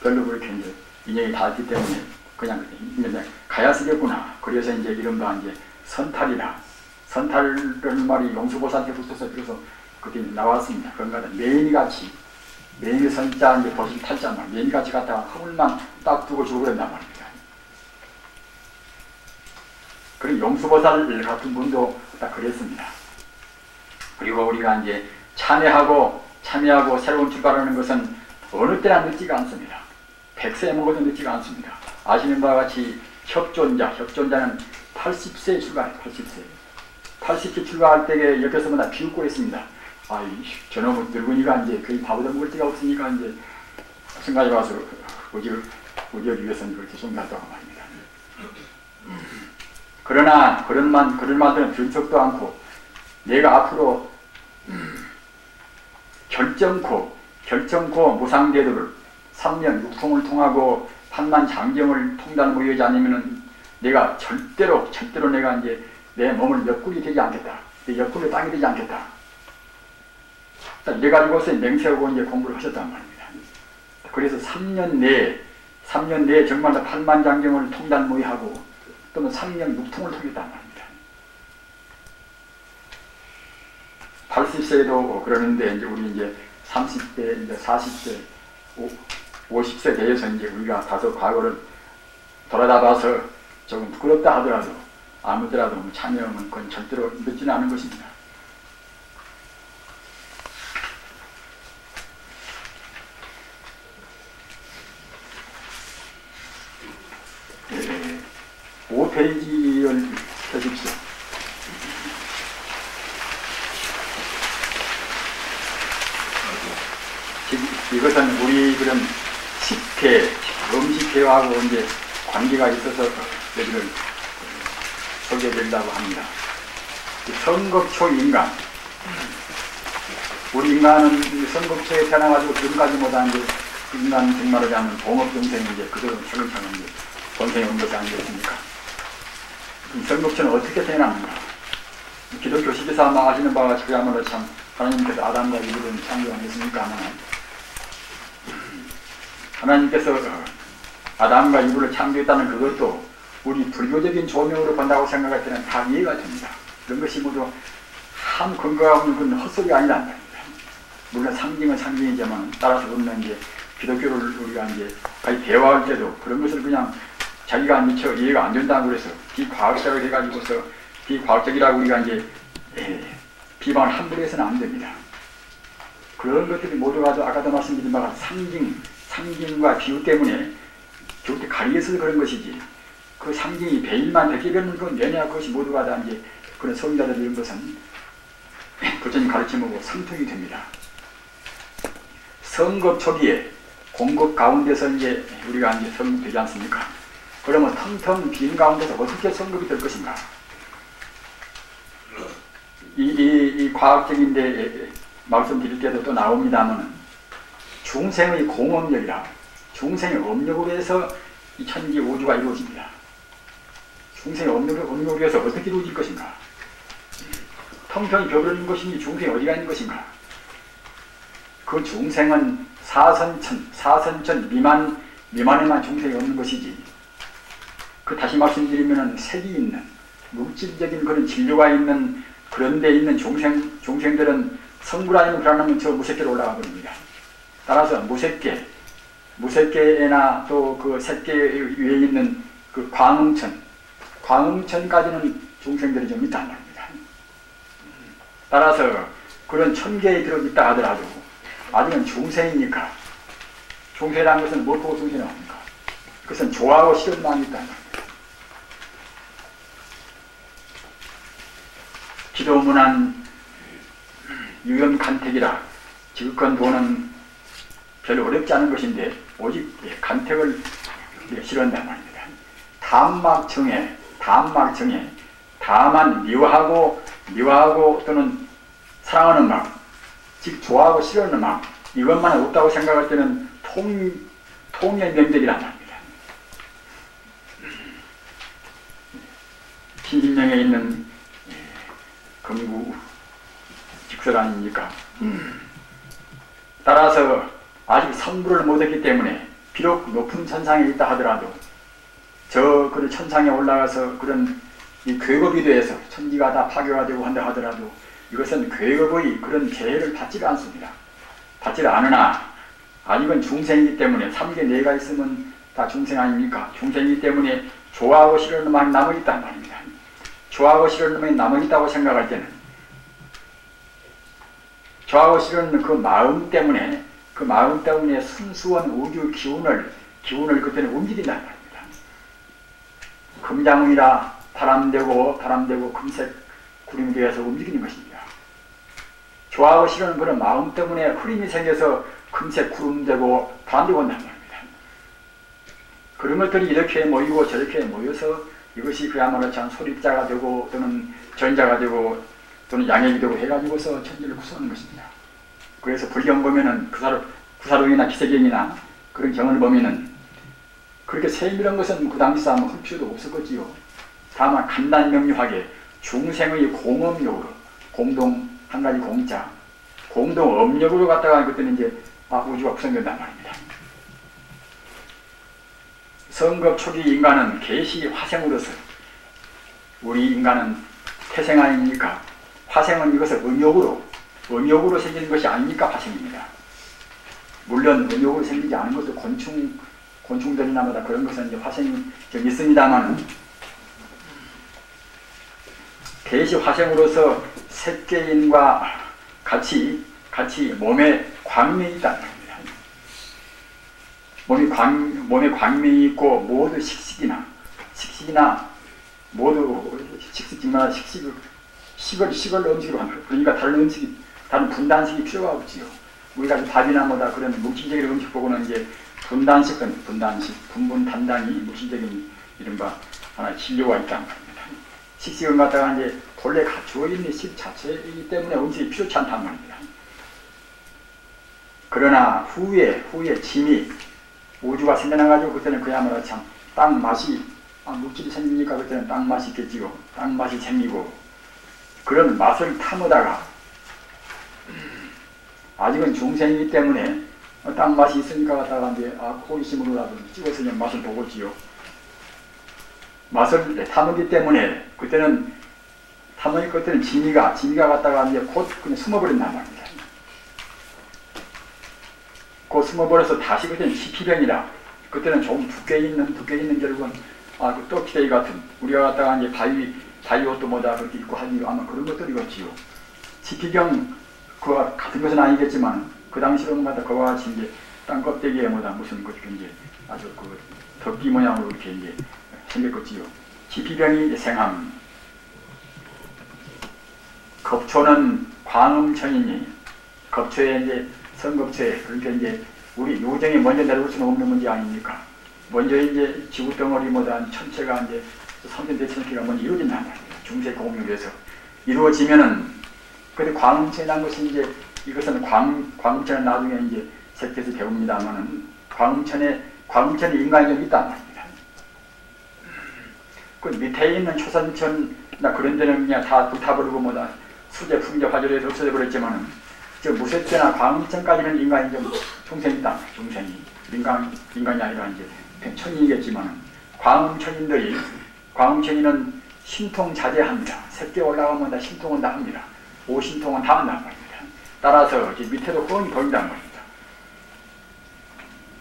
별로 그렇게 이제 인연이 닿았기 때문에 그냥 가야 쓰겠구나. 그래서 이제 이른바 이제 선탈이라는 말이 용수보살한테 붙어서 그래서 그게 나왔습니다. 그런가 매니같이, 매니 선자 이제 벗을 탈자 말, 매니같이 갖다가 허물만 딱 두고 죽어버린단 말입니다. 그리고 용수보살 같은 분도 딱 그랬습니다. 그리고 우리가 이제 참여하고 새로운 출발하는 것은 어느 때나 늦지가 않습니다. 100세 먹어도 늦지가 않습니다. 아시는 바와 같이 협존자는 80세에 출가해요. 80세 출가할 때에 옆에서 다 비웃고 있습니다. 저놈의 늙은이가 이제 거의 밥을 먹을 데가 없으니까 이제 승가에 와서 의지하기 위해서는 그렇게 송가했다고 말입니다. 그러나 그런 말들은 들썩도 않고, 내가 앞으로 결정코 무상대도를 3년 6통을 통하고 판만 장경을 통달무효하지 않으면은 내가 절대로 내가 이제 내 몸을 옆구리 되지 않겠다. 내 옆구리 땅이 되지 않겠다. 이래가지고서 맹세하고 이제 공부를 하셨단 말입니다. 그래서 3년 내에 정말 판만 장경을 통달무효하고 또는 3년 6통을 통했단 말입니다. 80세도 그러는데 이제 우리 이제 30대, 이제 40대, 50세 대해서 이제 우리가 다소 과거를 돌아다봐서 조금 부끄럽다 하더라도 아무더라도 참여하면 그건 절대로 늦지는 않은 것입니다. 네, 5페이지를 펴십시오. 이것은 우리 그런 음식회하고 이제 관계가 있어서 여기를 소개해드린다고 합니다. 선겁초 인간. 우리 인간은 선겁초에 태어나가지고 지금까지 못한 이제 인간 정말로 하면 봉업정생이 이제 그대로 차근차근 이제 본생에 온 것이 아니겠습니까? 선겁초는 어떻게 태어났는가? 기독교 시기사 아시는 바와 같이 그야말로 참 하나님께서 아담과 이브를 창조하셨습니까? 하나님께서 아담과 이브를 창조했다는 그것도 우리 불교적인 조명으로 본다고 생각할 때는 다 이해가 됩니다. 그런 것이 모두 한 근거가 없는 그런 헛소리가 아니란 말입니다. 물론 상징은 상징이지만 따라서 우리는 이제 기독교를 우리가 이제 거의 대화할 때도 그런 것을 그냥 자기가 미처 이해가 안 된다고 그래서 비과학적으로 해가지고서 비과학적이라고 우리가 이제 비방을 함부로 해서는 안 됩니다. 그런 것들이 모두가 아까도 말씀드린 바가 상징과 비유 때문에 교태 가리에서 그런 것이지, 그 상징이 베일만 벗겨버리는 건 내냐, 그것이 모두가 다 이제 그런 성자들 이런 것은 부처님 가르침하고 상통이 됩니다. 성급 초기에 공급 가운데서 이제 우리가 이제 성급되지 않습니까? 그러면 텅텅 빈 가운데서 어떻게 성급이 될 것인가? 이 과학적인데 말씀드릴 때도 또 나옵니다만 중생의 공업력이라 중생의 업력으로 해서 이 천지 우주가 이루어집니다. 중생의 업력으로 해서 어떻게 이루어질 것인가? 텅텅이 벼버린 것이니 중생이 어디가 있는 것인가? 그 중생은 사선천 미만에만 중생이 없는 것이지. 그 다시 말씀드리면은 색이 있는 물질적인 그런 진료가 있는 그런 데 있는 중생들은 성불 아니면 불안하면 저 무색계로 올라가 버립니다. 따라서 무색계나 또 그 색계 위에 있는 그 광음천까지는 중생들이 좀 있단 말입니다. 따라서 그런 천계에 들어있다 하더라도 아직은 중생이니까 중생이라는 것은 뭘 보고 중생이 나옵니까? 그것은 좋아하고 싫은 마음이 있다는 겁니다. 기도문안 유연간택이라 지극한 도는 별로 어렵지 않은 것인데 오직 간택을 싫어한단 말입니다. 담막정에 다만 미워하고 또는 사랑하는 마음, 즉 좋아하고 싫어하는 마음 이것만 없다고 생각할 때는 통의 명백이란 말입니다. 신진명에 있는 금구 직설 아닙니까? 따라서 아직 성불을 못했기 때문에 비록 높은 천상에 있다 하더라도 그 천상에 올라가서 그런 이 괴겁이 돼서 천지가 다 파괴가 되고 한다 하더라도 이것은 괴겁의 그런 재해를 받지를 않습니다. 받지를 않으나 아직은 중생이기 때문에 3계 4가 있으면 다 중생 아닙니까? 중생이기 때문에 좋아하고 싫어하는 마음이 남아있단 말입니다. 좋아하고 싫어하는 마음이 남아있다고 생각할 때는 좋아하고 싫어하는 그 마음 때문에 순수한 우주 기운을 그때는 움직인단 말입니다. 금장이라 바람되고 금색 구름이 되어서 움직이는 것입니다. 좋아하고 싫어하는 그런 마음 때문에 흐림이 생겨서 금색 구름되고 바람되고 온단 말입니다. 그런 것들이 이렇게 모이고 저렇게 모여서 이것이 그야말로 참 소립자가 되고 또는 전자가 되고 또는 양액이 되고 해가지고서 천지를 구성하는 것입니다. 그래서 불경 보면은 구사론이나 기세경이나 그런 경을 보면은 그렇게 세밀한 것은 그 당시 사람은 할 필요도 없었겠지요. 다만 간단명료하게 중생의 공업력으로 공동 한 가지 공자 공동 업력으로 갖다가 그때는 이제 우주가 구성된단 말입니다. 성급 초기 인간은 계시 화생으로서 우리 인간은 태생 아닙니까? 화생은 이것을 음욕으로 생기는 것이 아니니까 화생입니다. 물론 음욕으로 생기지 않은 것도 곤충들이나 마다 그런 것은 이제 화생이 좀 있습니다만 계시 화생으로서 색계인과 같이 몸에 광명이 있다는 겁니다. 몸에 광명이 있고 모두 식식이나 모두 식식이나 식을 음식으로 하는 거예요. 그러니까 다른 분단식이 필요가 없지요. 우리가 밥이나 뭐다 그런 물질적인 음식 보고는 이제 분분단식, 분분 단단히 물질적인 이른바 하나의 진료가 있다는 겁니다. 식식은 갖다가 이제 본래 갖추어 있는 식 자체이기 때문에 음식이 필요치 않단 말입니다. 그러나 후에 짐이 우주가 생겨나가지고 그때는 그야말로 참 땅 맛이 물질이 생기니까 그때는 땅 맛이 있겠지요. 땅 맛이 생기고 그런 맛을 탐하다가 아직은 중생이기 때문에 땅 맛이 있으니까 갖다가 이제 호기심으로라도 찍어서 그냥 맛을 보고지요. 맛을 탐하기 때문에 그때는 지미가 갖다가 이제 곧 그냥 숨어버린단 말입니다. 곧 숨어버려서 다시 그때는 시피병이라 그때는 조금 두께 있는 결국은 그 떡기대기 같은 우리가 갖다가 이제 바위 옷도 뭐다 그렇게 입고 하니 아마 그런 것들이겠지요. 지피경 그와 같은 것은 아니겠지만 그 당시로는 갖다 그와 같이 이제 땅 껍데기에 뭐다 무슨 그 이제 아주 그 덮기 모양으로 이렇게 이제 생겼겠지요. 지피병이 생함. 겁초는 광음천이니 겁초에 이제 성겁초에 그러니까 이제 우리 유정이 먼저 내려올 수는 없는 문제 아닙니까? 먼저 이제 지구 덩어리보다 천체가 이제 3,400km가 먼저 이루어진단 말입니다. 중세 공유에서 이루어지면은 근데 광음천이라는 것이 이제 이것은 광음천은 나중에 이제 책에서 배웁니다만은 광음천에 인간이 좀 있단 말입니다. 그 밑에 있는 초선천이나 그런 데는 그냥 다 불타버리고 뭐다 수재, 풍재, 화재로해서 없어져 버렸지만은 저 무쇠천이나 광음천까지는 인간이 좀 중생이 있다. 중생이 인간이 아니라 이제 천인이겠지만은 광음천이는 신통자제합니다. 새끼 올라가면 다 신통은 다 합니다. 오신통은 다 한단 말입니다. 따라서 이제 밑에도 훤히 보인단 말입니다.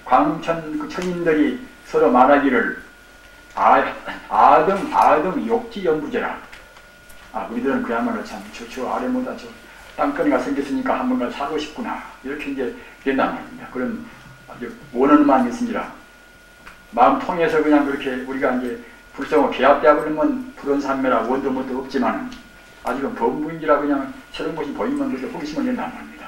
광음천 그 천인들이 서로 말하기를 아등 욕지연부제라. 우리들은 그야말로 참 저 아래보다 저 땅거리가 생겼으니까 한번 살고 싶구나 이렇게 이제 된단 말입니다. 그런 원언만 있습니다. 마음 통해서 그냥 그렇게 우리가 이제 불성을 개합되어 버리면 불원산매라 원도 못도 없지만 아직은 범부인지라 그냥 새로운 것이 보이면 그래서 호기심을 낸단 말입니다.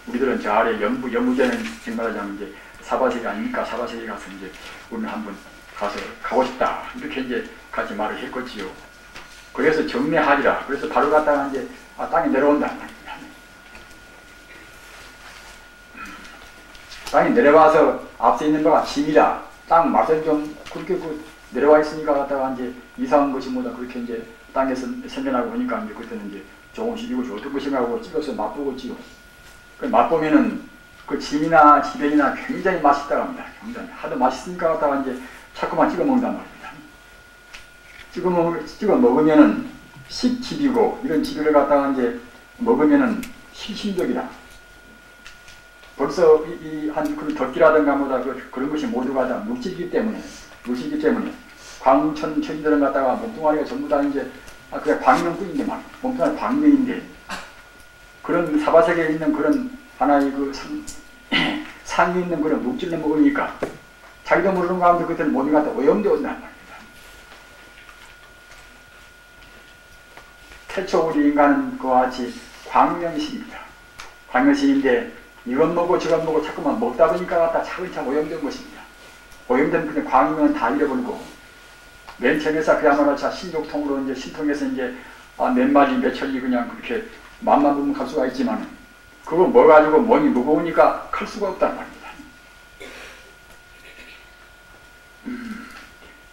우리들은 저 아래 연무제는 정말하자면 이제 사바세계 아닙니까? 사바세계 가서 이제 우리는 한번 가고 싶다 이렇게 이제 같이 말을 했겠지요. 그래서 정례하리라. 그래서 바로 갔다가 이제 땅에 내려온단 말입니다. 땅에 내려와서 앞서 있는 거가 짐이라 땅 맛을 좀 그렇게 내려와 있으니까 갔다가 이제 이상한 것이 뭐다 그렇게 이제 땅에서 생겨나고 보니까 이제 그때는 이제 조금씩 이것이 어떤 것인가 하고 찍어서 맛보고지요. 그 맛보면은 그 짐이나 지변이나 굉장히 맛있다고 합니다. 굉장히 하도 맛있으니까 갔다가 이제 자꾸만 찍어 먹는단 말입니다. 찍어 먹으면은 식집이고 이런 집을 갖다가 이제 먹으면은 실신적이다. 벌써 한 그 덕기라든가 뭐다 그런 것이 모두가 다 물질이기 때문에 광천 천인들은 갖다가 몸뚱아리가 전부 다 이제 그냥 광명뿐인데 막 몸뚱아리 광명인데 그런 사바세계에 있는 그런 하나의 그 상이 있는 그런 물질을 먹으니까 자기도 모르는 가운데 그때는 몸이 갖다 오염되어 온단 말입니다. 태초 우리 인간은 그와 같이 광명신입니다. 광명신인데 이것 먹고 저것 먹고 자꾸만 먹다 보니까 갖다 차근차근 오염된 것입니다. 오염된 그냥 광명은 다 잃어버리고 맨 처음에서 그야말로 신족통으로 이제 신통에서 이제 몇 마리 몇 천리 그냥 그렇게 맘만 보면 갈 수가 있지만 그거 먹어가지고 몸이 무거우니까 클 수가 없단 말입니다.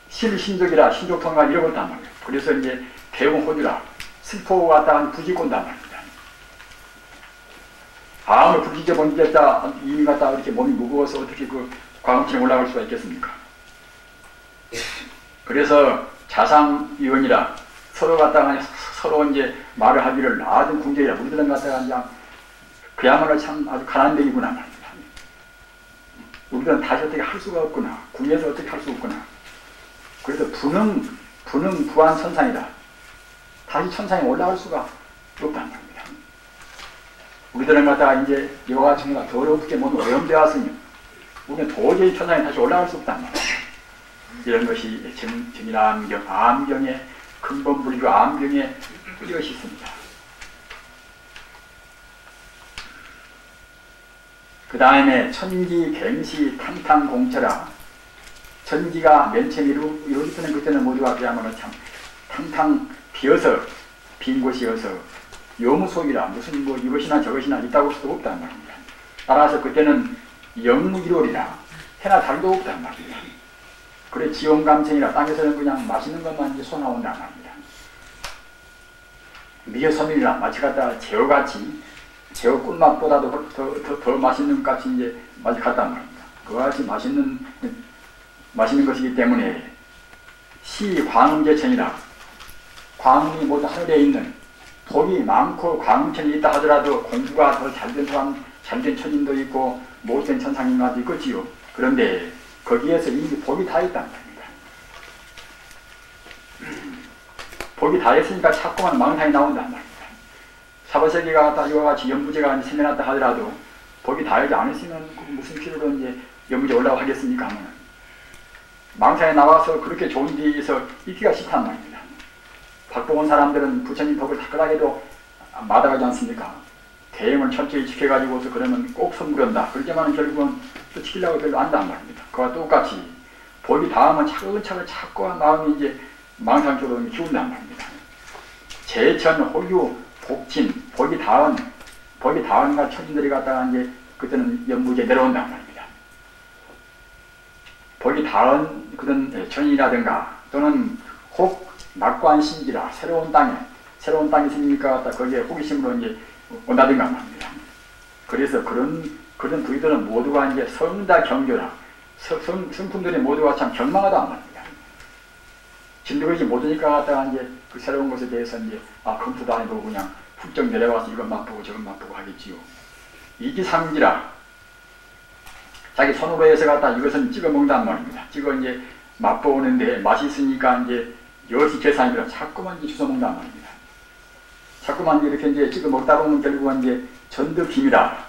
실신족이라 신족통과 잃어버렸단 말이에요. 그래서 이제 대웅호주라 슬퍼 갖다가 부지곤단 말입니다. 아무리 부지져 본겠다 이미 갖다가 이렇게 몸이 무거워서 어떻게 그 광음천에 올라갈 수가 있겠습니까? 그래서 자상위원이라 서로 갖다가 서로 이제 말을 하기를 아주 궁제이라 우리들은 갖다가 그냥 그야말로 참 아주 가난뱅이구나 말입니다. 우리들은 다시 어떻게 할 수가 없구나. 궁에서 어떻게 할 수 없구나. 그래서 부능 부한 천상이다. 다시 천상에 올라갈 수가 없단 말입니다. 우리들은 갖다가 이제 이와 같이 더럽게 몸이 오염되어 왔으니 우리는 도저히 천상에 다시 올라갈 수 없단 말입니다. 이런 것이 정일암경, 암경의 근본불교 암경에 이것이 있습니다. 그 다음에 천기, 갱시, 탕탕, 공처라. 천기가 맨 처음 이루어질 때는 그때는 모두가 그야말로 참 탕탕 비어서 빈 곳이어서 요무속이라 무슨 뭐 이것이나 저것이나 있다고 할 수도 없단 말입니다. 따라서 그때는 영무일월이라 해나 달도 없단 말입니다. 그래 지원감생이라 땅에서는 그냥 맛있는 것만 이제 쏘나온단 말입니다. 미여섬이라 마치 갖다가 제어같이 제어 꿀맛보다도 더 맛있는 값이 이제 마치 같단 말입니다. 그와 같이 맛있는 것이기 때문에 시광음제천이라 광음이 모두 하늘에 있는 복이 많고 광음천이 있다 하더라도 공부가 더 잘된 사람, 잘된 천인도 있고 못된 천상인가도 있겠지요. 그런데 거기에서 이미 복이 다 있단 말입니다. 복이 다 있으니까 자꾸만 망상이 나온단 말입니다. 사바세계가 갖다 이와 같이 연무제가 생겨났다 하더라도 복이 다 있지 않으시면 무슨 필요로 이제 연무제 올라고 하겠습니까? 하면 망상에 나와서 그렇게 좋은 데에서 있기가 싫단 말입니다. 박봉원 사람들은 부처님 법을 닦으라고 해도 마다하지 않습니까? 대행을 철저히 지켜가지고서 그러면 꼭 선물한다. 그렇지만 결국은 또 지키려고 별로 안단 말입니다. 그와 똑같이 복이 닿으면 차근차근 자꾸 마음이 이제 망상적으로 기운단 말입니다. 제천, 호유, 복진, 복이 닿은가 천인들이 갖다가 이제 그때는 연무제 내려온단 말입니다. 복이 닿은 그런 천이라든가 또는 혹 낙관신지라 새로운 땅이 생기니까 갖다 거기에 호기심으로 이제 온다든가 말입니다. 그래서 그런 부위들은 모두가 이제 성다 경교라 성품들이 모두가 참 경망하다 말입니다. 진도것이 못오니까 갖다가 이제 그 새로운 것에 대해서 이제 검토도 안 해보고 그냥 훌쩍 내려와서 이건 맛보고 저건 맛보고 하겠지요. 이기삼지라 자기 손으로 해서 갖다 이것은 찍어 먹는단 말입니다. 찍어 이제 맛보는데 맛있으니까 이제 여시 계산이라 자꾸만 이제 주워 먹는단 말입니다. 자꾸만 이렇게 이제 찍어 먹다 보면 결국은 이제 전득힘이라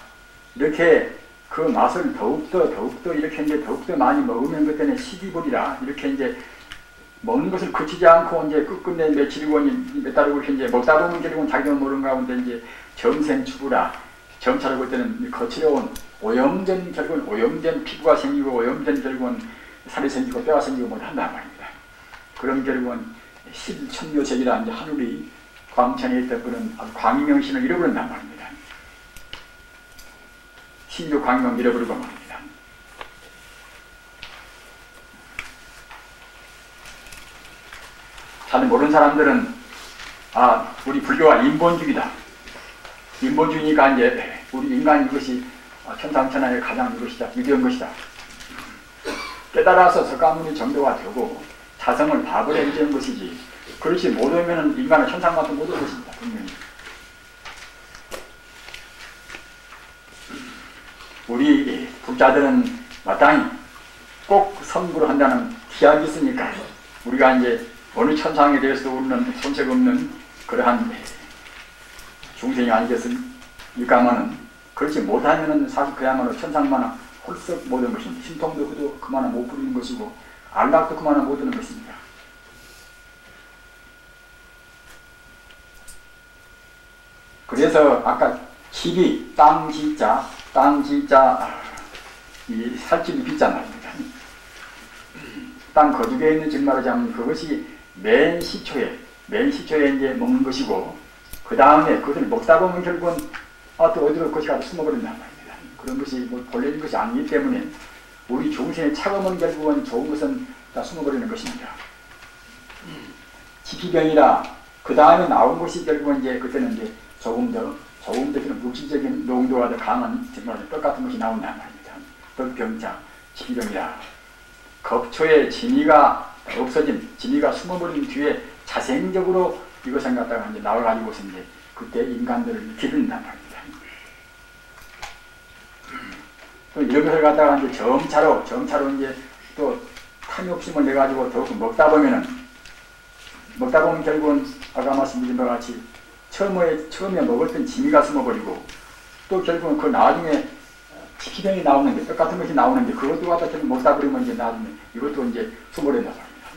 이렇게 그 맛을 더욱더 이렇게 이제 더욱더 많이 먹으면 그때는 시기불이라 이렇게 이제 먹는 것을 그치지 않고 이제 끝끝내 며칠이고 몇 달이고 이렇게 이제 먹다 보면 결국은 자기가 모르는 가운데 이제 점생추구라 점차로 그때는 거칠어온 오염된 결국은 오염된 피부가 생기고 오염된 결국은 살이 생기고 뼈가 생기고 뭐 한단 말입니다. 그럼 결국은 십천묘색이라 이제 하늘이 광천에 있던 그런 광명신을 잃어버린단 말입니다. 신유 광명 잃어버리고 말입니다. 잘 모르는 사람들은 우리 불교가 인본주의다. 인본주의니까 이제 우리 인간 이것이 천상천하의 가장 이것이다. 위대한 것이다. 깨달아서 석가모니 정도가 되고 자성을 다 버려 이제는 것이지. 그렇지 못하면 인간은 천상만도 못 올 것입니다. 분명히. 우리 불자들은 마땅히 꼭 선구를 한다는 기약이 있으니까 우리가 이제 어느 천상에 대해서도 우리는 손색 없는 그러한 중생이 아니겠습니까마는 그렇지 못하면은 사실 그야말로 천상만은 홀썩 못한 것입니다. 신통도 그도 그만한 못 부리는 것이고 안락도 그만한 못 하는 것입니다. 그래서 아까 집이 땅지자 이 살집이 비자 말입니다. 땅 거두개에 있는 증말을 잡는 그것이 맨 시초에 이제 먹는 것이고 그 다음에 그것을 먹다 보면 결국은 또 어디로 그것이 가서 숨어버린단 말입니다. 그런 것이 뭐 본래인 것이 아니기 때문에 우리 중생의 차감은 결국은 좋은 것은 다 숨어버리는 것입니다. 지피병이라 그 다음에 나온 것이 결국은 이제 그때는 이제 조금 더 그런 물질적인 농도가 더 강한 정말 떡 같은 것이 나온단 말입니다. 떡병자, 지피병이라 겁초에 진이가 없어진 진이가 숨어버린 뒤에 자생적으로 이것을 갖다가 이제 나와가지고서 이제 그때 인간들을 기른단 말입니다. 또 이런 것을 갖다가 이제 점차로 이제 또 탐욕심을 내가지고 더욱 먹다 보면 결국은 아까 말씀드린 바와 같이 처음에 먹었던 진이가 숨어버리고 또 결국은 그 나중에 지피병이 나오는데 똑같은 것이 나오는데 그것도 갖다 먹다 버리면 이제 나중에 이것도 이제 숨어버린단 말입니다.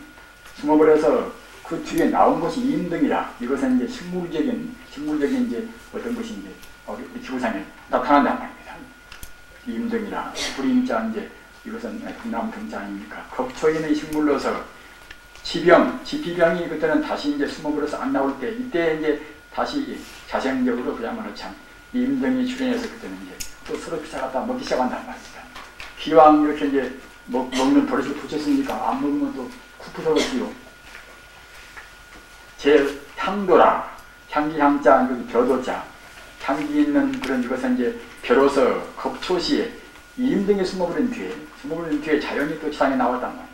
숨어버려서 그 뒤에 나온 것이 임등이라 이것은 이제 식물적인 이제 어떤 것이 이제 우리 지구상에 나타난단 말입니다. 임등이라 불임자 이제 이것은 나무 등자 아닙니까? 겁초에 있는 식물로서 지피병이 그때는 다시 이제 숨어버려서 안 나올 때 이때 이제 다시 자생적으로 그야말로 참 임등이 출현해서 그때는 이제 또 서로 피자갖다 먹기 시작한단 말입니다. 기왕 이렇게 이제 먹는 버릇을 붙였으니까 안 먹으면 또 쿠프서겠지요. 제 향도라 향기 향자 여기 벼도자 향기 있는 그런 이것은 이제 벼로서 겁초시에 임등에 숨어버린 뒤에 자연이 또 지상에 나왔단 말입니다.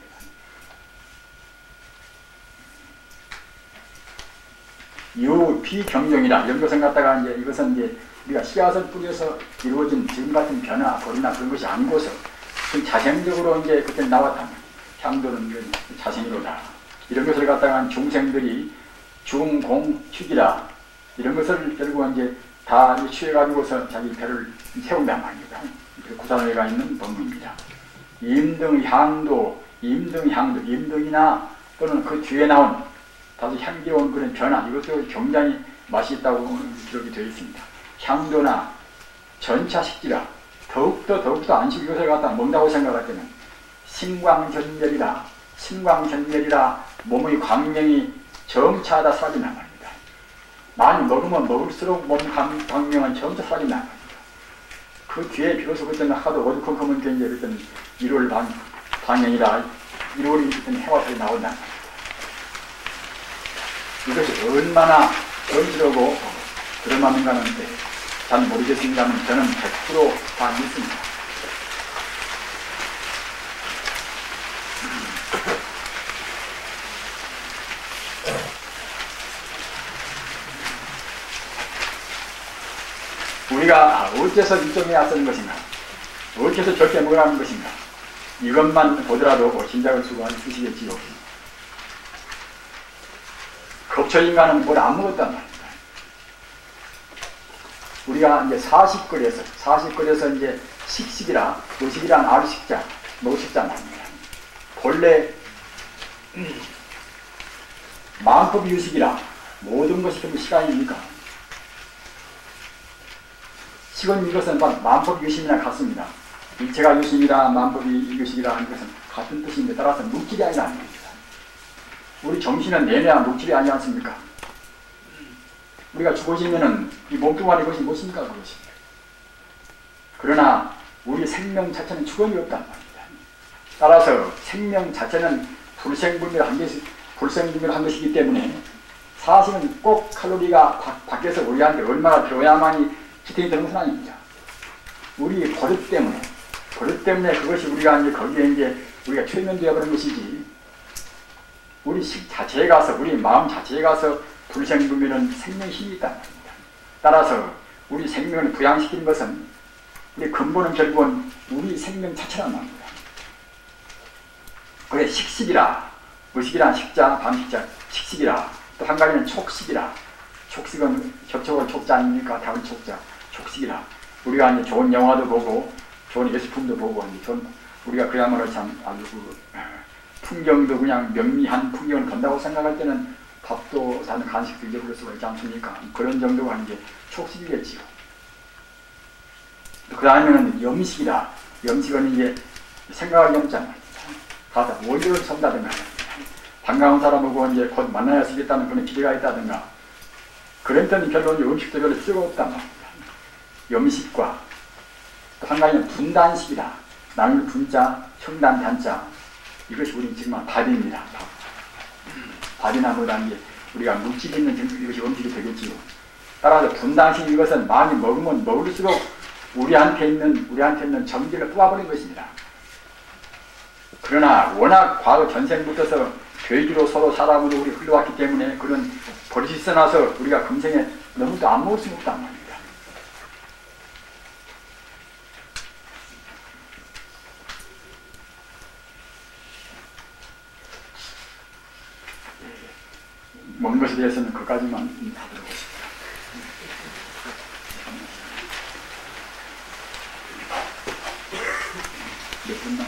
요 비경정이라 이런 것을 갖다가 이것은 이제 우리가 씨앗을 뿌려서 이루어진 지금 같은 변화, 벌이나 그런 것이 아니고서 좀 자생적으로 이제 그때 나왔단 말이에요. 향도는 자생이로다. 이런 것을 갖다가 중생들이 중공축이라 이런 것을 결국 이제 다 취해가지고서 자기 배를 세운단 말입니다. 구산회가 있는 법문입니다. 임등이나 또는 그 뒤에 나온 다소 향기로운 그런 변화, 이것도 굉장히 맛이 있다고 기록이 되어 있습니다. 향도나 전차 식지라 더욱더 안식 이것을 갖다 먹는다고 생각할 때는 신광전멸이라 몸의 광명이 점차하다 사라진단 말입니다. 많이 먹으면 먹을수록 몸 광명은 점차 사라진단 말입니다. 그 뒤에 비로소 그때는 하도 어두컴컴한 게 이제 그때는 1월 방향이라 1월이 그때는 해와 달이 나온단 말입니다. 이것이 얼마나 정치라고 들어맞는가는 잘 모르겠습니다만 저는 100%다 믿습니다. 우리가 어째서 일종에 앞서는 것인가? 어째서 절대 먹으라는 것인가? 이것만 보더라도 짐작을 수가 있으시겠지요. 겁처인간은 뭘 안 먹었단 말입니다. 우리가 이제 사식거리에서 이제 식식이라, 의식이란 아르식자, 노식자 말입니다. 본래 만법 유식이라 모든 것이 전부 시간이니까 식은 이것은 만법 유심이나 같습니다. 일체가 유심이라 만법이 유식이라 하는 것은 같은 뜻인데 따라서 물질이 아니라 아닙니다. 우리 정신은 내내야 물질이 아니지 않습니까? 우리가 죽어지면은 이 몸뚱아리 것이 무엇입니까? 그것입니다. 그러나 우리 생명 자체는 죽음이 없단 말입니다. 따라서 생명 자체는 불생분멸한 것이기 때문에 사실은 꼭 칼로리가 밖에서 우리한테 얼마나 들어야만이 기능이 되는 것은 아닙니다. 우리 버릇 때문에 그것이 우리가 이제 거기에 이제 우리가 최면되어 버린 것이지, 우리 식 자체에 가서, 우리 마음 자체에 가서 불생분멸은 생명의 힘이 있단 말입니다. 따라서 우리 생명을 부양시키는 것은, 우리 근본은 결국은 우리 생명 자체란 말입니다. 그래, 식식이라, 의식이란 식자, 밤식자, 식식이라, 또 한 가지는 촉식이라, 촉식은 격적으로 촉자 아닙니까? 다른 촉자, 촉식이라. 우리가 이제 좋은 영화도 보고, 좋은 예술품도 보고, 우리가 그야말로 참 아주 풍경도 그냥 명미한 풍경을 본다고 생각할 때는 밥도 사는 간식도 잊어버릴 수가 있지 않습니까? 그런 정도가 이제 촉식이겠지요. 그 다음에는 염식이다. 염식은 이제 생각을 염잖아요. 가서 원료를 선다든가, 반가운 사람하고 이제 곧 만나야 쓰겠다는 그런 기대가 있다든가, 그런 때는 별로 음식도 별로 필요가 없단 말입니다. 염식과 또 한 가지는 분단식이다. 나눌 분자, 형단 단자, 이것이 우리 지금 밥입니다. 밥이나 뭐라는 게 우리가 물질 있는 이것이 음식이 되겠지요. 따라서 분단식, 이것은 많이 먹으면 먹을수록 우리한테 있는 정기를 뽑아버린 것입니다. 그러나 워낙 과거 전생부터서 돼지로 서로 사람으로 우리 흘러왔기 때문에 그런 버릇이 있어나서 우리가 금생에 너무 또 안 먹을 수는 없단 말입니다. 먹는 것에 대해서는 그까지만 하도록 하겠습니다. 몇 분만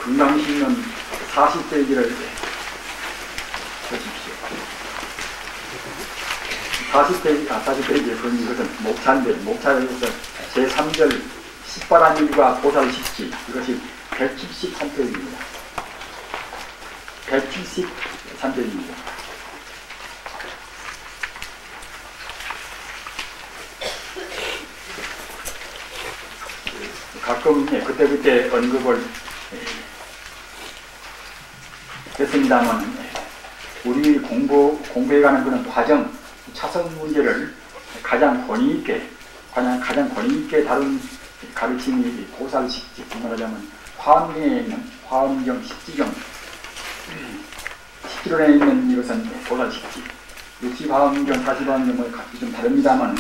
건강식은 40페이지를 보십시오. 40페이지에 보는 이것은 목차인데, 목차에서 제3절 식바란 일과 보살식지, 이것이 173페이지입니다. 173페이지입니다. 가끔 그때그때 언급을 했습니다만, 우리 공부해가는 그런 과정, 차선 문제를 가장 권위 있게 다룬 가르침이 보살식지, 말하자면 화엄경에 있는 화엄경, 식지경, 식지론에 있는 이것은 보살식지, 60화엄경, 40화엄경은 각기 좀 다릅니다만,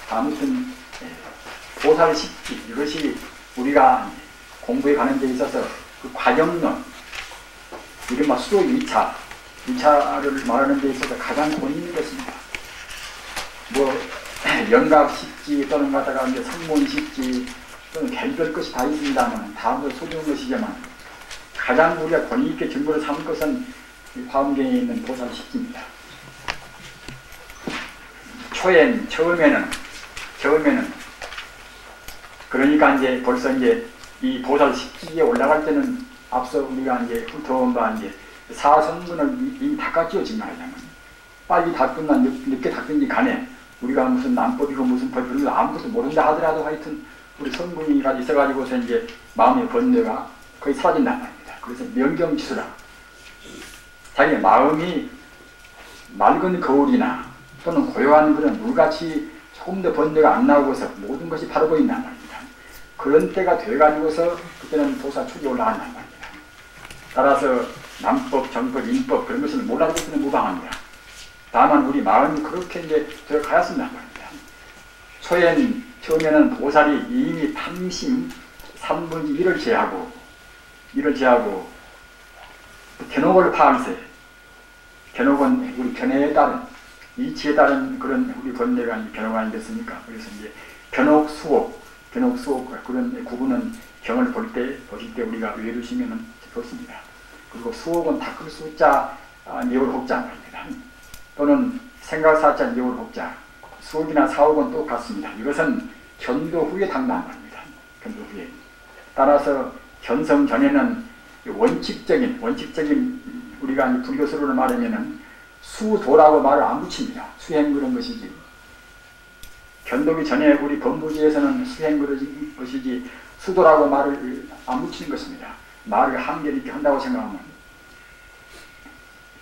아무튼 보살식지, 이것이 우리가 공부해 가는 데 있어서 그 과정론, 이른바 수도 2차를 말하는 데 있어서 가장 권위 있는 것입니다. 명각식지 또는 갖다가 이제 성문식지 또는 별별 것이 다 있습니다만 다음도 소중한 것이지만 가장 우리가 권위 있게 증거를 삼을 것은 이 화엄경에 있는 보살식지입니다. 처음에는 그러니까 이제 벌써 이제 이 보살식지에 올라갈 때는 앞서 우리가 이제 훑어본 바 이제 사성문을 이미 닦았죠. 지금 말하자면 빨리 닦든가 늦게 닦든지 간에 우리가 무슨 남법이고 무슨 법이고 아무것도 모른다 하더라도 하여튼 우리 성분이가 있어가지고서 이제 마음의 번뇌가 거의 사라진단 말입니다. 그래서 명경지수라 자기 마음이 맑은 거울이나 또는 고요한 그런 물같이 조금 더 번뇌가 안 나오고서 모든 것이 바로 보인단 말입니다. 그런 때가 돼가지고서 그때는 보살 축이 올라간단 말입니다. 따라서 남법, 정법, 인법 그런 것을 몰라도 그때는 무방합니다. 다만 우리 마음이 그렇게 이제 들어가야쓴단 말입니다. 처음에는 보살이 이미 탐심 3분의 1을 제하고 견옥을 파할세. 견옥은 우리 견해에 따른 이치에 따른 그런 우리 번뇌가 견옥 아니겠습니까? 그래서 이제 견옥 수옥 그런 구분은 경을 보실 때 우리가 외우시면은 좋습니다. 그리고 수옥은 닦을 수자 니올 혹자 말입니다. 또는 생각사자 니올 혹자 수옥이나 사옥은 똑같습니다. 이것은 견도 후에 닦는단 말입니다. 견도 후에. 따라서 견성 전에는 원칙적인 우리가 불교스러운 말하면은 수도라고 말을 안 붙입니다. 수행 그런 것이지. 견도기 전에 우리 법무지에서는 수행 그런 것이지 수도라고 말을 안 붙이는 것입니다. 말을 한결 있게 한다고 생각하면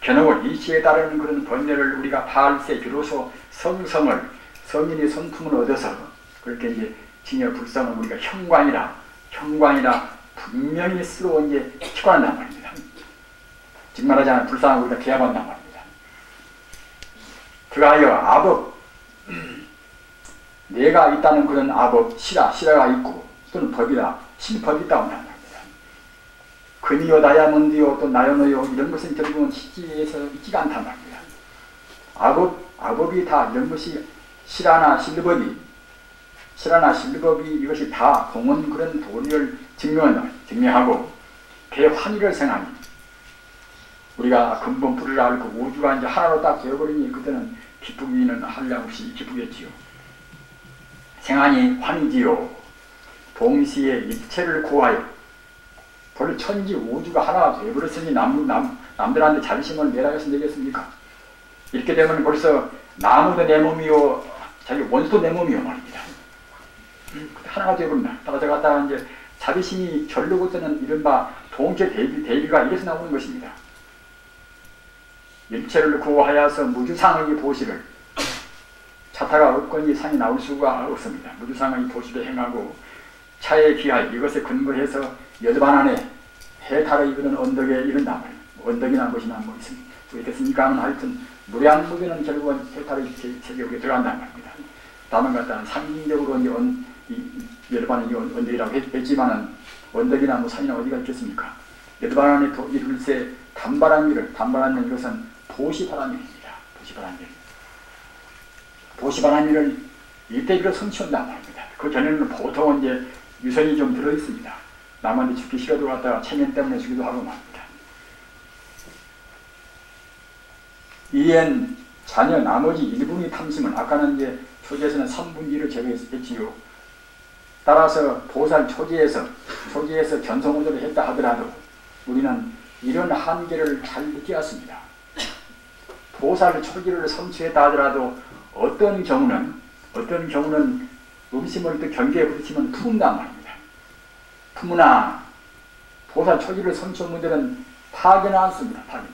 견옥을 이치에 따르는 그런 번뇌를 우리가 파할세 비로소 성인이 성품을 얻어서 그렇게 이제 징여 불성을 우리가 현관이라 분명히 스스로 이제 피관한단 말입니다. 즉 말하자면 불쌍한 우리가 개합한단 말입니다. 그하여 아법 내가 있다는 그런 아법 실화가 있고 또는 법이다 실법이 있다고 한단 말입니다. 금이요 다이아몬드요 또 나연어요 이런 것은 결국은 실지에서 있지가 않단 말입니다. 아법이 다 이런 것이 실화나 실법이 이것이 다 공헌 그런 도리를 증명하고 대환희를 생하니 우리가 근본 불이라 할 그 우주가 이제 하나로 딱 되어버리니 그때는 기쁘기는 한량없이 기쁘겠지요. 생하니 환희지요. 동시에 일체를 구하여 본래 천지 우주가 하나가 되어버렸으니 남들한테 자비심을 내라해서 되겠습니까? 이렇게 되면 벌써 나무도 내 몸이요 자기 원수도 내 몸이요 말입니다. 하나가 되어버린다. 따라서 갖다가 이제 자비심이 절르고 뜨는 이른바 동체 대비가 이래서 나오는 것입니다. 일체를 구하여서 무주상의 보시를 차타가 없거니 상이 나올 수가 없습니다. 무주상의 보시를 행하고 차에 기하여 이것에 근거해서 여드반 안에 해탈을 이루는 언덕에 이른단 말이에요. 언덕이나 무엇이나 뭐 있겠습니까? 하여튼 무량무비는 결국은 해탈의 세계에 들어간단 말입니다. 다만 갖다는 상징적으로 여드반은 언덕이라고 했지만은 언덕이나 뭐 산이나 어디가 있겠습니까? 여드반 안에 이룰세 단바람이를 이것은 보시바람일입니다. 보시바람일을 일대기로 성취한단 말입니다. 그 전에는 보통은 이제 유선이 좀 들어있습니다. 남한테 죽기 싫어도 갔다가 체면 때문에 죽기도 하고 말입니다. 이엔 자녀 나머지 일분의 탐심은 아까는 이제 초지에서는 3분의 1을 제외했지요. 따라서 보살 초지에서 견성운동을 했다 하더라도 우리는 이런 한계를 잘 느끼었습니다. 보살 초지를 성취했다 하더라도 어떤 경우는 음심을 또 경계에 부딪히면 품는단 말입니다. 품으나 보살 초지를 성취한 분들은 파견을 않습니다. 파견.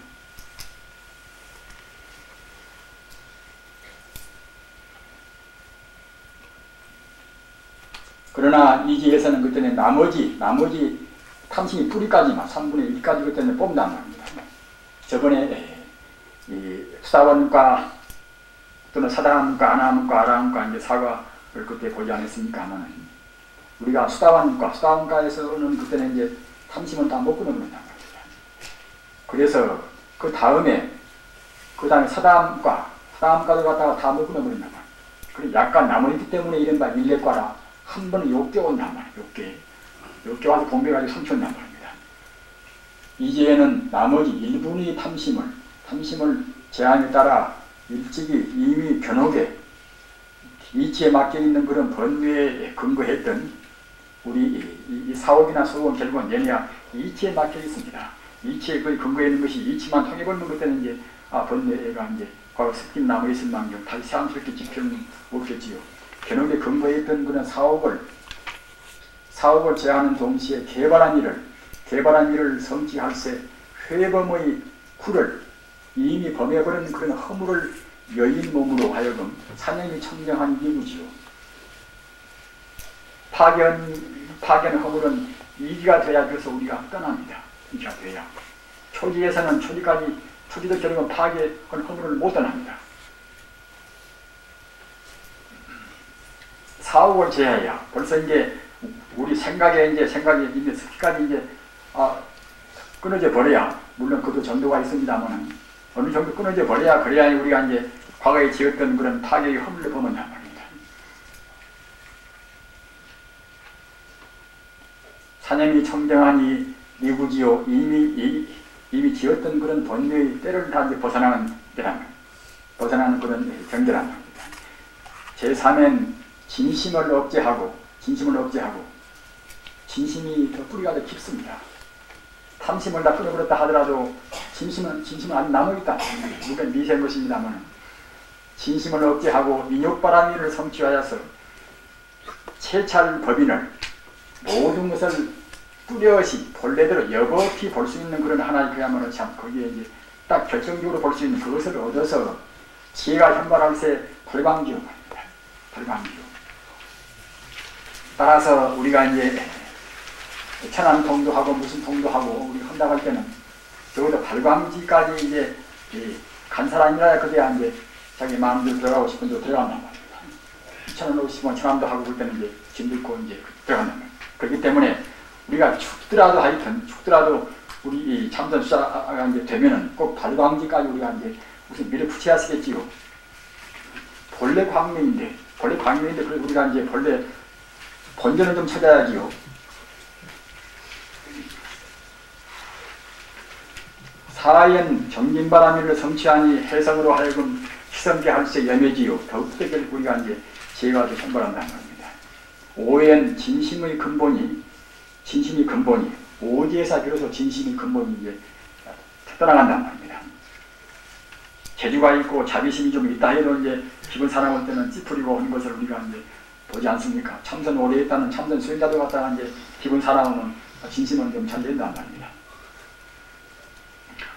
그러나 이 지에서는 그때는 나머지 탐심이 뿌리까지만 3분의 1까지 그때는 뽑는단 말입니다. 저번에 이 수다원과 또는 사다함과 아나함과 아라함과 이제 사과를 그때 보지 않았습니까? 하면은 우리가 수다원과에서는 그때는 이제 탐심은 다 못 끊어버린단 말입니다. 그래서 그 다음에 사다함과도 갖다가 다 못 끊어버린단 말입니다. 그리고 약간 나머지 때문에 이른바 일렉과라 한 번은 욕게 온단 말이에요. 욕게 와서 공백하게 삼켰단 말입니다. 이제는 나머지 1분의 탐심을 제한에 따라 일찍이 이미 견혹에 이치에 맡겨있는 그런 번뇌에 근거했던 우리 이 사옥이나 소옥은 결국은 내냐 이치에 맡겨있습니다. 이치에 거의 근거해 있는 것이 이치만 통해버리는 것 때는 이제 번뇌가 이제 과거 습긴 나무에 있을 망정 다시 새삼스럽게 지표는 없겠지요. 견혹에 근거했던 그런 사옥을 제하는 동시에 개발한 일을 성취할세 회범의 구를 이미 범해버린 그런 허물을 여인 몸으로 하여금 사념이 청정한 이유지요. 파견 허물은 이기가 돼야 그래서 우리가 떠납니다. 이기가 돼야. 초기에서는 초기도 결국은 파괴한 허물을 못 떠납니다. 사옥을 제해야 벌써 이제 우리 생각이 이제 습기까지 이제 끊어져 버려야, 물론 그도 정도가 있습니다만 어느 정도 끊어져 버려야 그래야 우리가 이제 과거에 지었던 그런 파괴의 허물을 범한단 말입니다. 사념이 청정하니 미구지요. 이미 지었던 그런 번뇌의 때를 다 이제 벗어나는 그런 경계란 말입니다. 제3엔 진심을 억제하고 진심이 더 뿌리가 더 깊습니다. 탐심을 다 끊어버렸다 하더라도 진심은 아직 남아있다. 물론 미세한 것입니다만 진심을 억제하고 인욕바람이를 성취하여서 채찰법인을 모든 것을 뚜렷이 본래대로 여법히 볼 수 있는 그런 하나의 그야말로 참 거기에 이제 딱 결정적으로 볼 수 있는 그것을 얻어서 지혜가 현발할세 발광기요 말입니다. 발광기요. 따라서 우리가 이제 천안 통도하고 무슨 통도하고 우리 헌당할 때는 적어도 발광지까지 이제 간 사람이라야 그래야 이제 자기 마음대로 들어가고 싶은 대로 들어간단 말입니다. 천안으로 싶으면 천안도 하고 그럴 때는 이제 짐 들고 이제 들어간단 말입니다. 그렇기 때문에 우리가 죽더라도 우리 이 참선 수자가 이제 되면은 꼭 발광지까지 우리가 이제 무슨 미를 붙여야겠지요. 본래 광명인데 그래서 우리가 이제 본래 본전을 좀 찾아야지요. 사연 정진바람일을 성취하니 해성으로 하여금 희성게 할세 염해지요. 더욱더 결국 우리가 이제 지혜가 더 선발한다는 겁니다. 오엔 진심이 근본이 오지에서 비로소 진심이 근본이 이제 떠나간단 말입니다. 재주가 있고 자비심이 좀 있다 해도 이제 기분 사나울 때는 찌푸리고 하는 것을 우리가 이제 보지 않습니까? 참선 오래 했다는 참선 수행자들 갖다가 이제 기분 사나우면 진심은 좀 잘 된단 말입니다.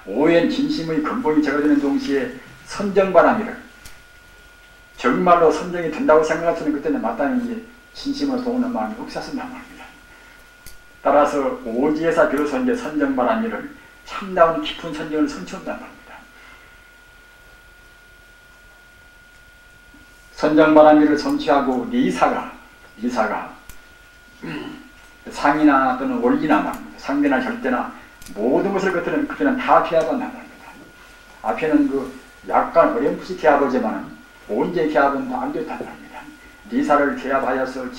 오엔 진심의 근본이 제거되는 동시에 선정바람이를 정말로 선정이 된다고 생각하시는 그때는 마땅히 이제 진심으로 도우는 마음이 없었습니다 말입니다. 따라서 오지에서 비로소 이제 선정바람이를 참다운 깊은 선정을 성취한단 말입니다. 선정바람이를 성취하고 리사가 상이나 또는 원리나 말입니다. 상대나 절대나 모든 것을 그때는 다 개합한단 말입니다. 앞에는 그 약간 어렴풋이 개합하지만 온전히 개합은 안 됐단 말입니다. 리사를 개합하여서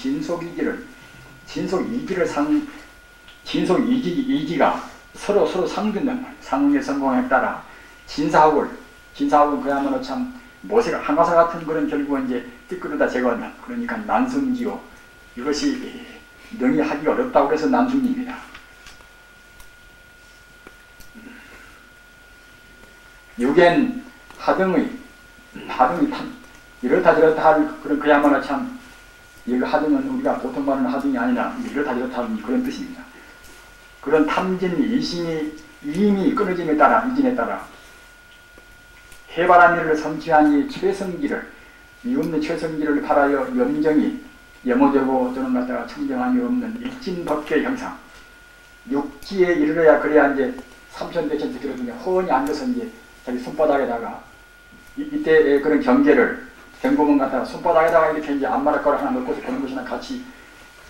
진속이기가 서로 상준단 말이에요. 상응의 성공에 따라 진사옥은 그야말로 참 모세가 항아사 같은 그런 결국은 이제 띠끄러다 제거한다. 그러니까 난승지요. 이것이 능히 하기 어렵다고 해서 난승지입니다. 육엔 하등의 이렇다 저렇다 할 그런 그야말로 참 이거 하등은 우리가 보통 말하는 하등이 아니라 이렇다 저렇다 하는 그런 뜻입니다. 그런 탐진 이심이 이미 끊어짐에 따라 이진에 따라 해바라밀을 성취하니 이웃의 최성기를 바라여 염정이 염호되고 또는 갖다가 청정함이 없는 일진법계 형상 육지에 이르러야 그래야 이제 삼천대천지 그러더니 허언이 앉아서 이제 자기 손바닥에다가 이때 그런 경고문 갖다가 손바닥에다가 이렇게 이제 안마를 거를 하나 넣고서 보는 것이나 같이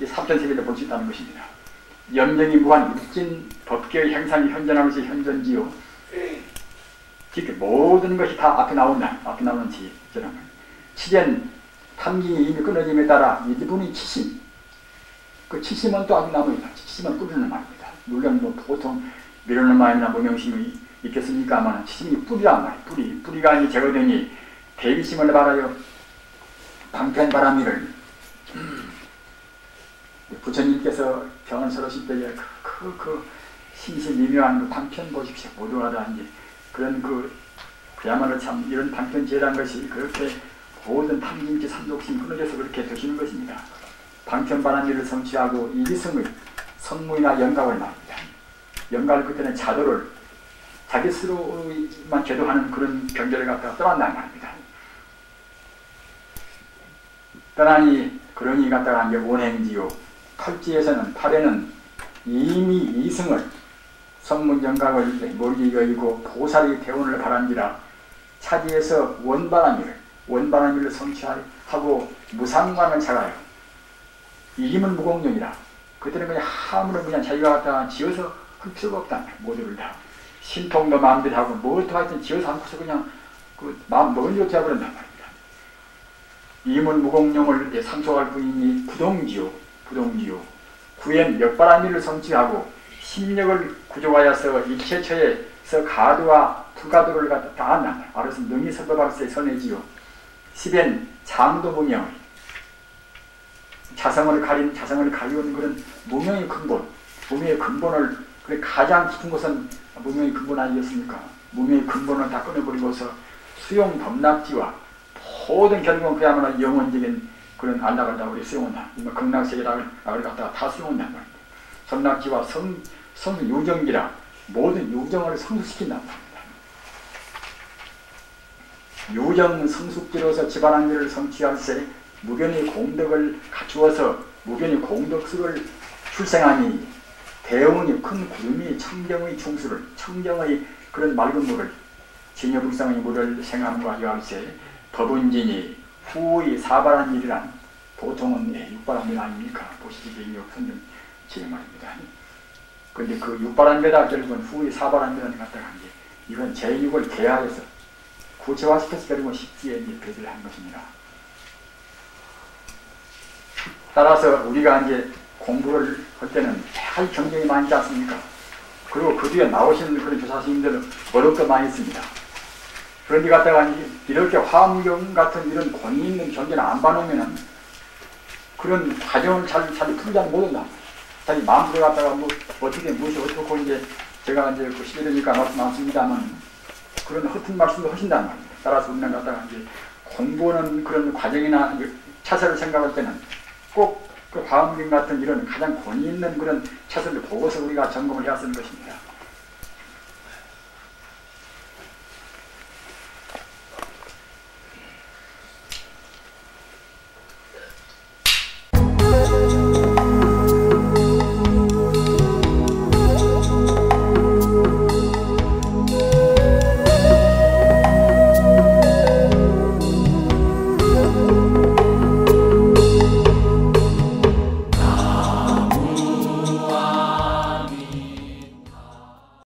삼천세계를 볼 수 있다는 것입니다. 염정이 무한 일진 법계의 형상이 현존하면서 현존지요. 모든 것이 다 앞에 나오는 지저라면 치젠 탐진이 이미 끊어짐에 따라 이분이 치심, 그 치심은 또 아직 남아있다. 치심은 뿌리는 말입니다. 물론 뭐 보통 미련한 마음이나 무명심이 있겠습니까만 치심이 뿌리란 말이에요. 뿌리가 이제 제거되니 대비심을 바라요. 방편바람이를 부처님께서 병을 서러실 때에 그 심심미묘한 그 방편 보십시오. 모두가 다 이제 그런 그야말로 참 이런 방편제라는 것이 그렇게 모든 탐진치 삼독심 끊어져서 그렇게 되시는 것입니다. 방편바람일을 성취하고 이기승의 성무이나 영각을 말합니다. 영각을 그때는 자도를 자기 스스로만 제도하는 그런 경계를 갖다가 떠난다는 말입니다. 떠나니 그러니 갖다가 이제 원행지요. 팔지에서는 팔에는 이미 이승을 성문영각을 몰기 여의고 보살의 대원을 바란지라 차지에서 원바람일을 성취하고 무상관을 차가요. 이임은 무공령이라. 그때는 그냥 하물은 그냥 자기가 갖다가 지어서 할 필요가 없다. 모두를 다. 신통도 마음대로 하고 뭐도 하여튼 지어서 않고서 그냥 그 마음 먹은 대로 되어버린단 말입니다. 이임은 무공령을 상속할 뿐이니 부동지요. 구엔 역바람일을 성취하고 심력을 구조하여서 일체처에서 가도와 불가도를 갖다 다 한다. 알아서 능히 설법할세 선해지요. 십엔 장도무명 자성을 가리운 그런 무명의 근본을 그래 가장 깊은 것은 무명의 근본 아니겠습니까? 무명의 근본을 다 끊어버리고서 수용 범락지와 모든 결국은 그야말로 영원적인 그런 안락을 우리 수용한다. 극락세계락을 갖다가 다 수용한단 말입니다. 선락지와 성유정기라 모든 유정을 성숙시킨단 말입니다. 유정 성숙지로서 집안한 일을 성취할세 무변의 공덕을 갖추어서 무변의 공덕수를 출생하니 대원이 큰 구름이 청정의 충수를 청정의 그런 맑은 물을 진여불상의 물을 생함과 여할세 법은진이 후의 사발한 일이란 보통은 육발한 일 아닙니까? 보시기에 성경 제 말입니다. 그런데 그 육발한 배다 결국은 후의 사발한 배라는 갖다가 이제 이건 제6을 대하여서 구체화시켜서 결국은 십지에 배제를 한 것입니다. 따라서 우리가 이제 공부를 할 때는 잘 경쟁이 많지 않습니까? 그리고 그 뒤에 나오시는 그런 조사스님들은 어렵도 많이 있습니다. 그런데 갖다가 이렇게 화엄경 같은 이런 권위 있는 경전을 안 봐놓으면은 그런 과정을 잘 풀지 못한다. 자기 마음대로 갖다가 뭐 어떻게 무엇이 어떻고 이제 제가 이제 그 시대니까 말씀 많습니다만 그런 허튼 말씀도 하신단 말입니다. 따라서 우리는 갖다가 이제 공부하는 그런 과정이나 차세를 생각할 때는 꼭 그 화엄경 같은 이런 가장 권위 있는 그런 차세를 보고서 우리가 점검을 해야 쓰는 것입니다.